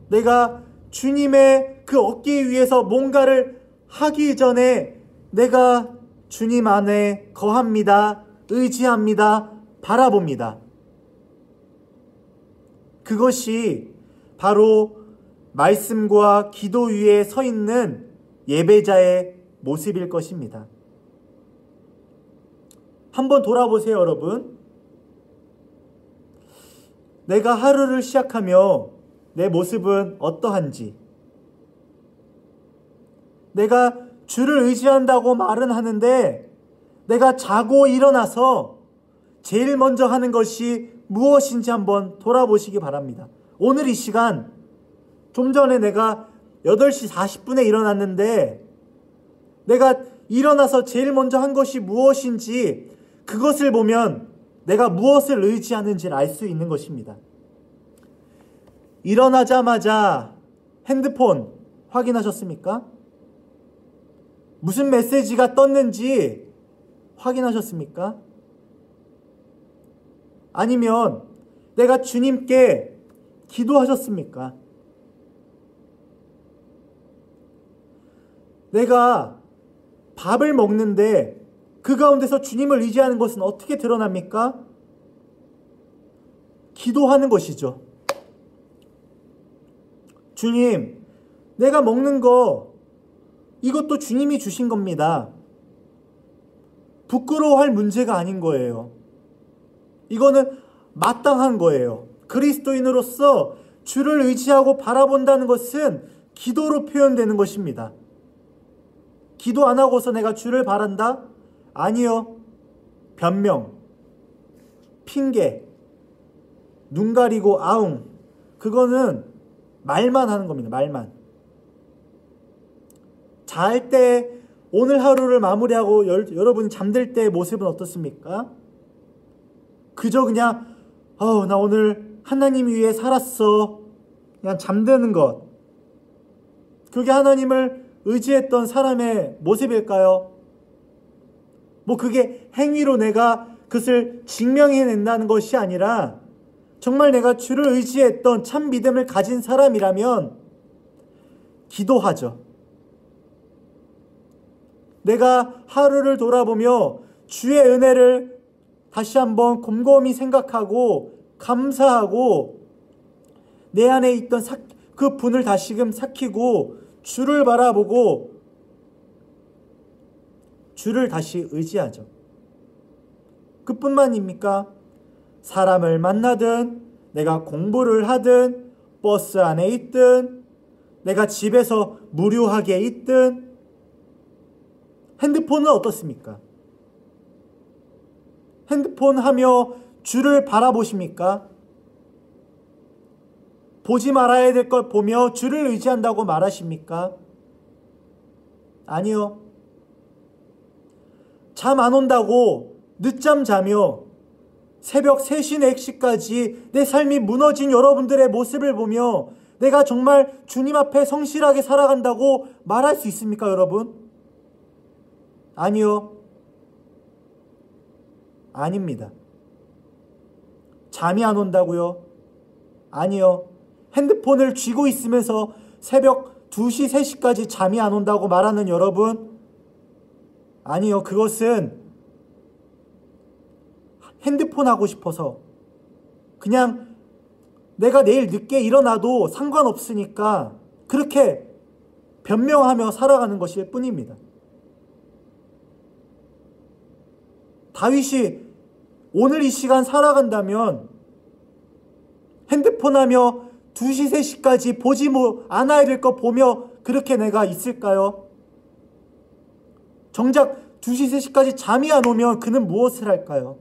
내가 주님의 그 어깨 위에서 뭔가를 하기 전에 내가 주님 안에 거합니다. 의지합니다. 바라봅니다. 그것이 바로 말씀과 기도 위에 서 있는 예배자의 모습일 것입니다. 한번 돌아보세요, 여러분. 내가 하루를 시작하며 내 모습은 어떠한지, 내가 주를 의지한다고 말은 하는데 내가 자고 일어나서 제일 먼저 하는 것이 무엇인지 한번 돌아보시기 바랍니다. 오늘 이 시간, 좀 전에 내가 8시 40분에 일어났는데 내가 일어나서 제일 먼저 한 것이 무엇인지 그것을 보면 내가 무엇을 의지하는지를 알 수 있는 것입니다. 일어나자마자 핸드폰 확인하셨습니까? 무슨 메시지가 떴는지 확인하셨습니까? 아니면 내가 주님께 기도하셨습니까? 내가 밥을 먹는데 그 가운데서 주님을 의지하는 것은 어떻게 드러납니까? 기도하는 것이죠. 주님, 내가 먹는 거 이것도 주님이 주신 겁니다. 부끄러워할 문제가 아닌 거예요. 이거는 마땅한 거예요. 그리스도인으로서 주를 의지하고 바라본다는 것은 기도로 표현되는 것입니다. 기도 안 하고서 내가 주를 바란다? 아니요. 변명, 핑계, 눈 가리고 아웅, 그거는 말만 하는 겁니다. 말만. 잘 때 오늘 하루를 마무리하고 여러분 잠들 때의 모습은 어떻습니까? 그저 그냥 나 오늘 하나님 위해 살았어. 그냥 잠드는 것. 그게 하나님을 의지했던 사람의 모습일까요? 그게 행위로 내가 그것을 증명해낸다는 것이 아니라 정말 내가 주를 의지했던 참 믿음을 가진 사람이라면 기도하죠. 내가 하루를 돌아보며 주의 은혜를 다시 한번 곰곰이 생각하고 감사하고 내 안에 있던 그 분을 다시금 삭히고 주를 바라보고 주를 다시 의지하죠. 그뿐만입니까? 사람을 만나든 내가 공부를 하든 버스 안에 있든 내가 집에서 무료하게 있든 핸드폰은 어떻습니까? 핸드폰 하며 주를 바라보십니까? 보지 말아야 될 것 보며 주를 의지한다고 말하십니까? 아니요. 잠 안 온다고 늦잠 자며 새벽 3시, 4시까지 내 삶이 무너진 여러분들의 모습을 보며 내가 정말 주님 앞에 성실하게 살아간다고 말할 수 있습니까, 여러분? 아니요. 아닙니다. 잠이 안 온다고요? 아니요. 핸드폰을 쥐고 있으면서 새벽 2시, 3시까지 잠이 안 온다고 말하는 여러분? 아니요. 그것은 핸드폰 하고 싶어서 그냥 내가 내일 늦게 일어나도 상관없으니까 그렇게 변명하며 살아가는 것일 뿐입니다. 다윗이 오늘 이 시간 살아간다면 핸드폰 하며 2시, 3시까지 보지 않아야 될 거 보며 그렇게 내가 있을까요? 정작 2시, 3시까지 잠이 안 오면 그는 무엇을 할까요?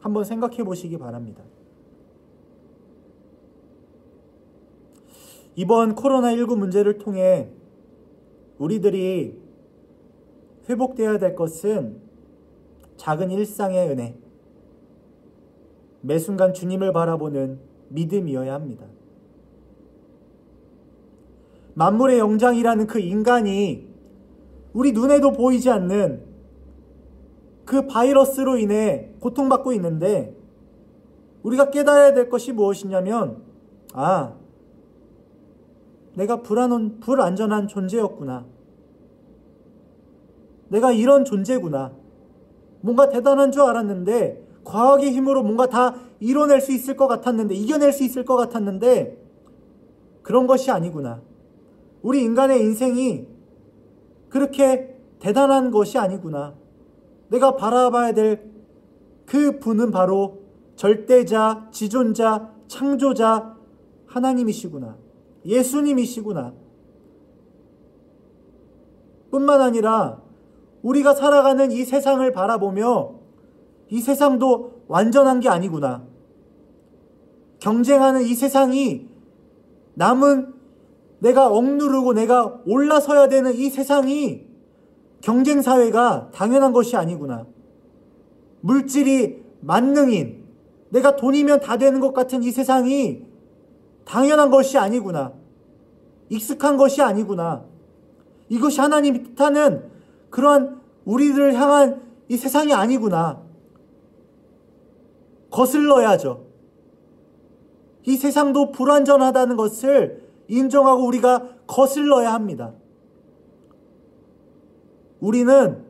한번 생각해 보시기 바랍니다. 이번 코로나19 문제를 통해 우리들이 회복되어야 될 것은 작은 일상의 은혜, 매 순간 주님을 바라보는 믿음이어야 합니다. 만물의 영장이라는 그 인간이 우리 눈에도 보이지 않는 그 바이러스로 인해 고통받고 있는데 우리가 깨달아야 될 것이 무엇이냐면 내가 불안전한 존재였구나. 내가 이런 존재구나. 뭔가 대단한 줄 알았는데 과학의 힘으로 뭔가 다 이뤄낼 수 있을 것 같았는데 이겨낼 수 있을 것 같았는데 그런 것이 아니구나. 우리 인간의 인생이 그렇게 대단한 것이 아니구나. 내가 바라봐야 될 그 분은 바로 절대자, 지존자, 창조자 하나님이시구나. 예수님이시구나. 뿐만 아니라 우리가 살아가는 이 세상을 바라보며 이 세상도 완전한 게 아니구나. 경쟁하는 이 세상이 남은 내가 억누르고 내가 올라서야 되는 이 세상이 경쟁사회가 당연한 것이 아니구나. 물질이 만능인, 내가 돈이면 다 되는 것 같은 이 세상이 당연한 것이 아니구나. 익숙한 것이 아니구나. 이것이 하나님이 뜻하는 그러한 우리들을 향한 이 세상이 아니구나. 거슬러야죠. 이 세상도 불완전하다는 것을 인정하고 우리가 거슬러야 합니다. 우리는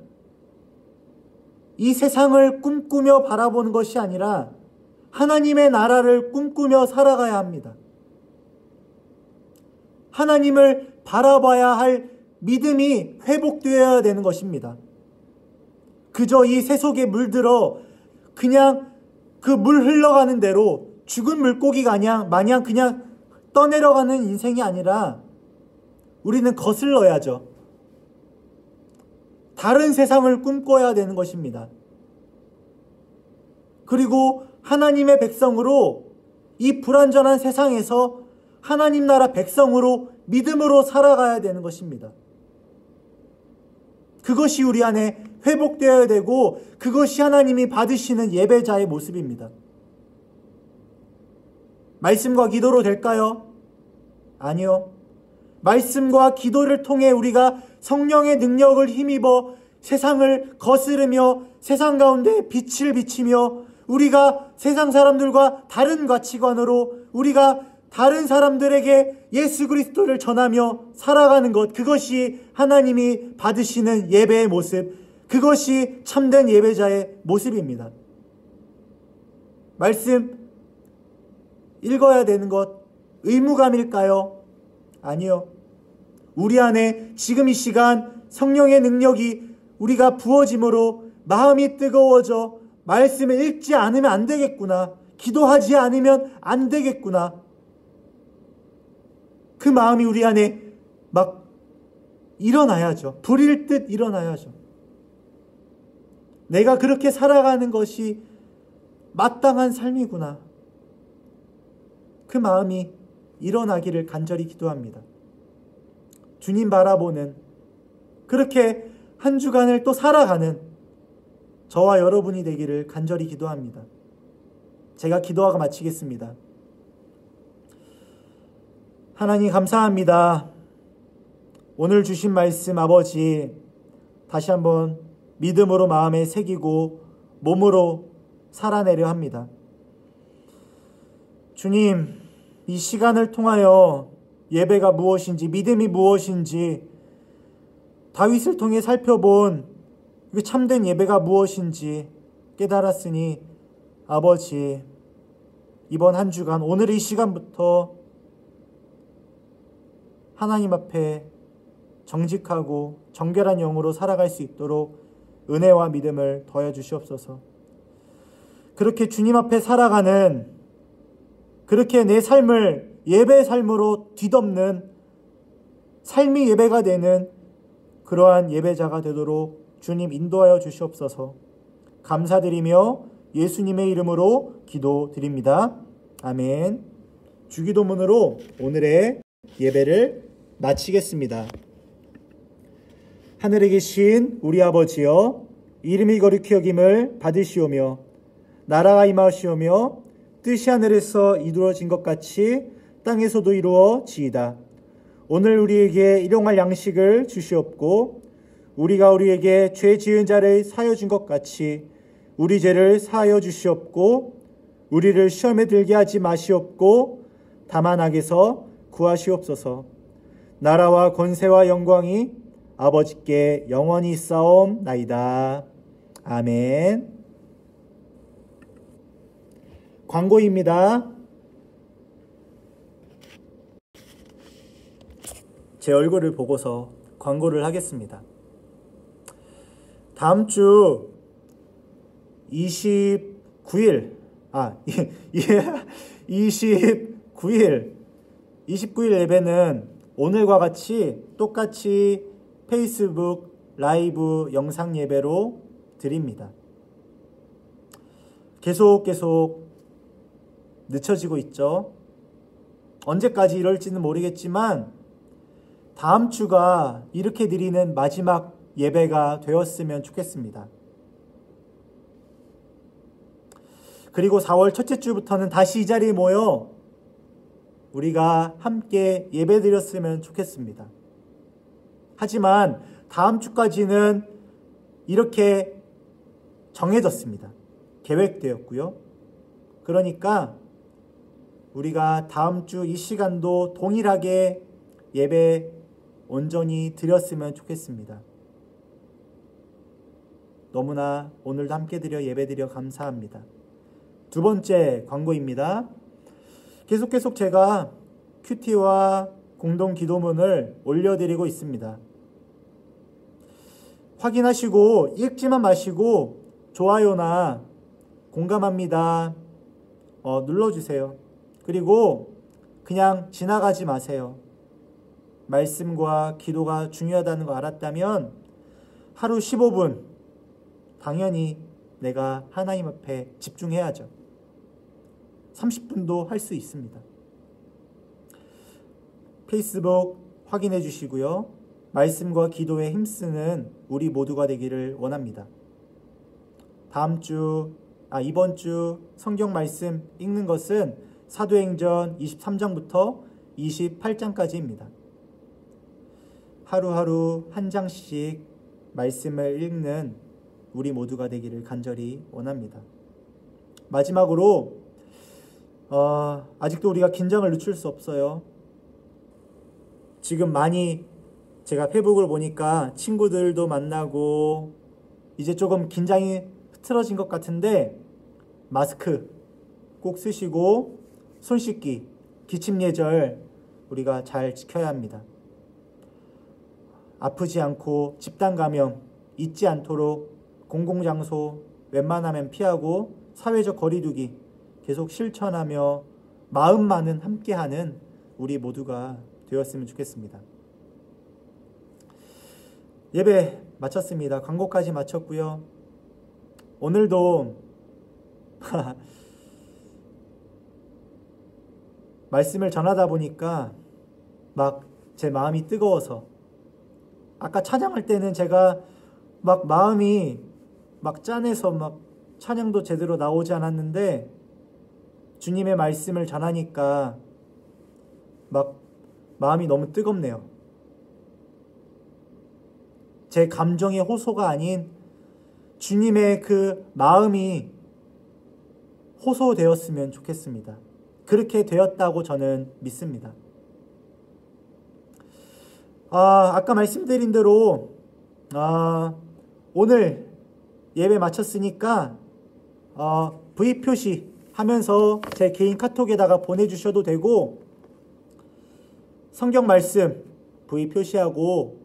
이 세상을 꿈꾸며 바라보는 것이 아니라 하나님의 나라를 꿈꾸며 살아가야 합니다. 하나님을 바라봐야 할 믿음이 회복되어야 되는 것입니다. 그저 이 새 속에 물들어 그냥 그 물 흘러가는 대로 죽은 물고기가 마냥 그냥 떠내려가는 인생이 아니라 우리는 거슬러야죠. 다른 세상을 꿈꿔야 되는 것입니다. 그리고 하나님의 백성으로 이 불완전한 세상에서 하나님 나라 백성으로 믿음으로 살아가야 되는 것입니다. 그것이 우리 안에 회복되어야 되고 그것이 하나님이 받으시는 예배자의 모습입니다. 말씀과 기도로 될까요? 아니요. 말씀과 기도를 통해 우리가 성령의 능력을 힘입어 세상을 거스르며 세상 가운데 빛을 비치며 우리가 세상 사람들과 다른 가치관으로 우리가 다른 사람들에게 예수 그리스도를 전하며 살아가는 것, 그것이 하나님이 받으시는 예배의 모습, 그것이 참된 예배자의 모습입니다. 말씀 읽어야 되는 것 의무감일까요? 아니요. 우리 안에 지금 이 시간 성령의 능력이 우리가 부어짐으로 마음이 뜨거워져 말씀을 읽지 않으면 안 되겠구나. 기도하지 않으면 안 되겠구나. 그 마음이 우리 안에 막 일어나야죠. 불일 듯 일어나야죠. 내가 그렇게 살아가는 것이 마땅한 삶이구나. 그 마음이 일어나기를 간절히 기도합니다. 주님 바라보는 그렇게 한 주간을 또 살아가는 저와 여러분이 되기를 간절히 기도합니다. 제가 기도하고 마치겠습니다. 하나님 감사합니다. 오늘 주신 말씀 아버지 다시 한번 믿음으로 마음에 새기고 몸으로 살아내려 합니다. 주님, 이 시간을 통하여 예배가 무엇인지 믿음이 무엇인지 다윗을 통해 살펴본 그 참된 예배가 무엇인지 깨달았으니 아버지 이번 한 주간 오늘 이 시간부터 하나님 앞에 정직하고 정결한 영으로 살아갈 수 있도록 은혜와 믿음을 더해 주시옵소서. 그렇게 주님 앞에 살아가는, 그렇게 내 삶을 예배 삶으로 뒤덮는 삶이 예배가 되는 그러한 예배자가 되도록 주님 인도하여 주시옵소서. 감사드리며 예수님의 이름으로 기도드립니다. 아멘. 주기도문으로 오늘의 예배를 마치겠습니다. 하늘에 계신 우리 아버지여, 이름이 거룩히 여김을 받으시오며 나라가 임하시오며 뜻이 하늘에서 이루어진 것 같이 땅에서도 이루어지이다. 오늘 우리에게 일용할 양식을 주시옵고 우리가 우리에게 죄 지은 자를 사하여 준 것 같이 우리 죄를 사하여 주시옵고 우리를 시험에 들게 하지 마시옵고 다만 악에서 구하시옵소서. 나라와 권세와 영광이 아버지께 영원히 있사옵나이다. 아멘. 광고입니다. 제 얼굴을 보고서 광고를 하겠습니다. 다음 주 29일 예배는 오늘과 같이 똑같이 페이스북 라이브 영상 예배로 드립니다. 계속 늦춰지고 있죠. 언제까지 이럴지는 모르겠지만 다음 주가 이렇게 드리는 마지막 예배가 되었으면 좋겠습니다. 그리고 4월 첫째 주부터는 다시 이 자리에 모여 우리가 함께 예배 드렸으면 좋겠습니다. 하지만 다음 주까지는 이렇게 정해졌습니다. 계획되었고요. 그러니까 우리가 다음 주 이 시간도 동일하게 예배 온전히 드렸으면 좋겠습니다. 너무나 오늘도 함께 드려 예배드려 감사합니다. 두 번째 광고입니다. 계속 제가 큐티와 공동 기도문을 올려드리고 있습니다. 확인하시고 읽지만 마시고 좋아요나 공감합니다 눌러주세요. 그리고 그냥 지나가지 마세요. 말씀과 기도가 중요하다는 거 알았다면 하루 15분 당연히 내가 하나님 앞에 집중해야죠. 30분도 할 수 있습니다. 페이스북 확인해 주시고요. 말씀과 기도에 힘쓰는 우리 모두가 되기를 원합니다. 이번 주 성경 말씀 읽는 것은 사도행전 23장부터 28장까지입니다. 하루하루 한 장씩 말씀을 읽는 우리 모두가 되기를 간절히 원합니다. 마지막으로 아직도 우리가 긴장을 늦출 수 없어요. 지금 많이 제가 페이북을 보니까 친구들도 만나고 이제 조금 긴장이 흐트러진 것 같은데 마스크 꼭 쓰시고 손 씻기, 기침 예절 우리가 잘 지켜야 합니다. 아프지 않고 집단 감염 잊지 않도록 공공장소 웬만하면 피하고 사회적 거리두기 계속 실천하며 마음만은 함께하는 우리 모두가 되었으면 좋겠습니다. 예배 마쳤습니다. 광고까지 마쳤고요. 오늘도 말씀을 전하다 보니까 막 제 마음이 뜨거워서 아까 찬양할 때는 제가 막 마음이 막 짠해서 막 찬양도 제대로 나오지 않았는데 주님의 말씀을 전하니까 막 마음이 너무 뜨겁네요. 제 감정의 호소가 아닌 주님의 그 마음이 호소되었으면 좋겠습니다. 그렇게 되었다고 저는 믿습니다. 아까 말씀드린 대로 오늘 예배 마쳤으니까 V 표시 하면서 제 개인 카톡에다가 보내주셔도 되고 성경 말씀 V 표시하고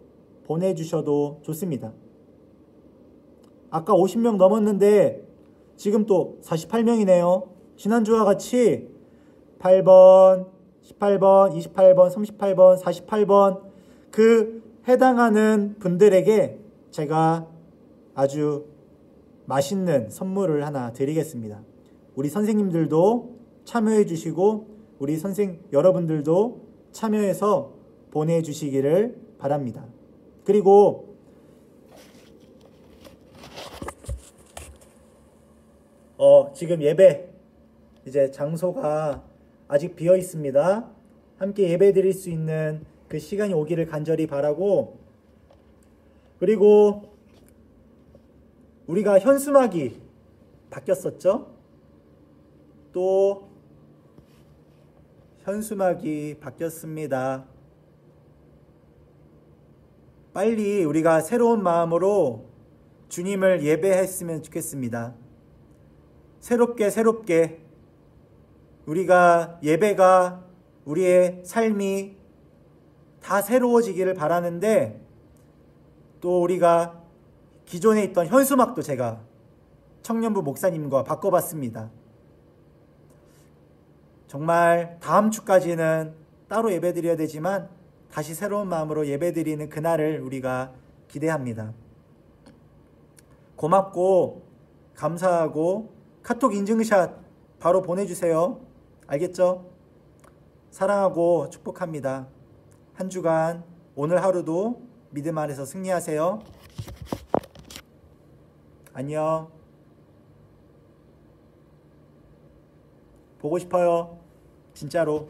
보내주셔도 좋습니다. 아까 50명 넘었는데 지금 또 48명이네요. 지난주와 같이 8번, 18번, 28번, 38번, 48번 그 해당하는 분들에게 제가 아주 맛있는 선물을 하나 드리겠습니다. 우리 선생님들도 참여해 주시고 우리 여러분들도 참여해서 보내주시기를 바랍니다. 그리고 지금 예배 이제 장소가 아직 비어 있습니다. 함께 예배 드릴 수 있는 그 시간이 오기를 간절히 바라고, 그리고 우리가 현수막이 바뀌었었죠? 또 현수막이 바뀌었습니다. 빨리 우리가 새로운 마음으로 주님을 예배했으면 좋겠습니다. 새롭게 우리가 예배가 우리의 삶이 다 새로워지기를 바라는데, 또 우리가 기존에 있던 현수막도 제가 청년부 목사님과 바꿔봤습니다. 정말 다음 주까지는 따로 예배드려야 되지만 다시 새로운 마음으로 예배드리는 그날을 우리가 기대합니다. 고맙고 감사하고 카톡 인증샷 바로 보내주세요. 알겠죠? 사랑하고 축복합니다. 한 주간 오늘 하루도 믿음 안에서 승리하세요. 안녕. 보고 싶어요. 진짜로.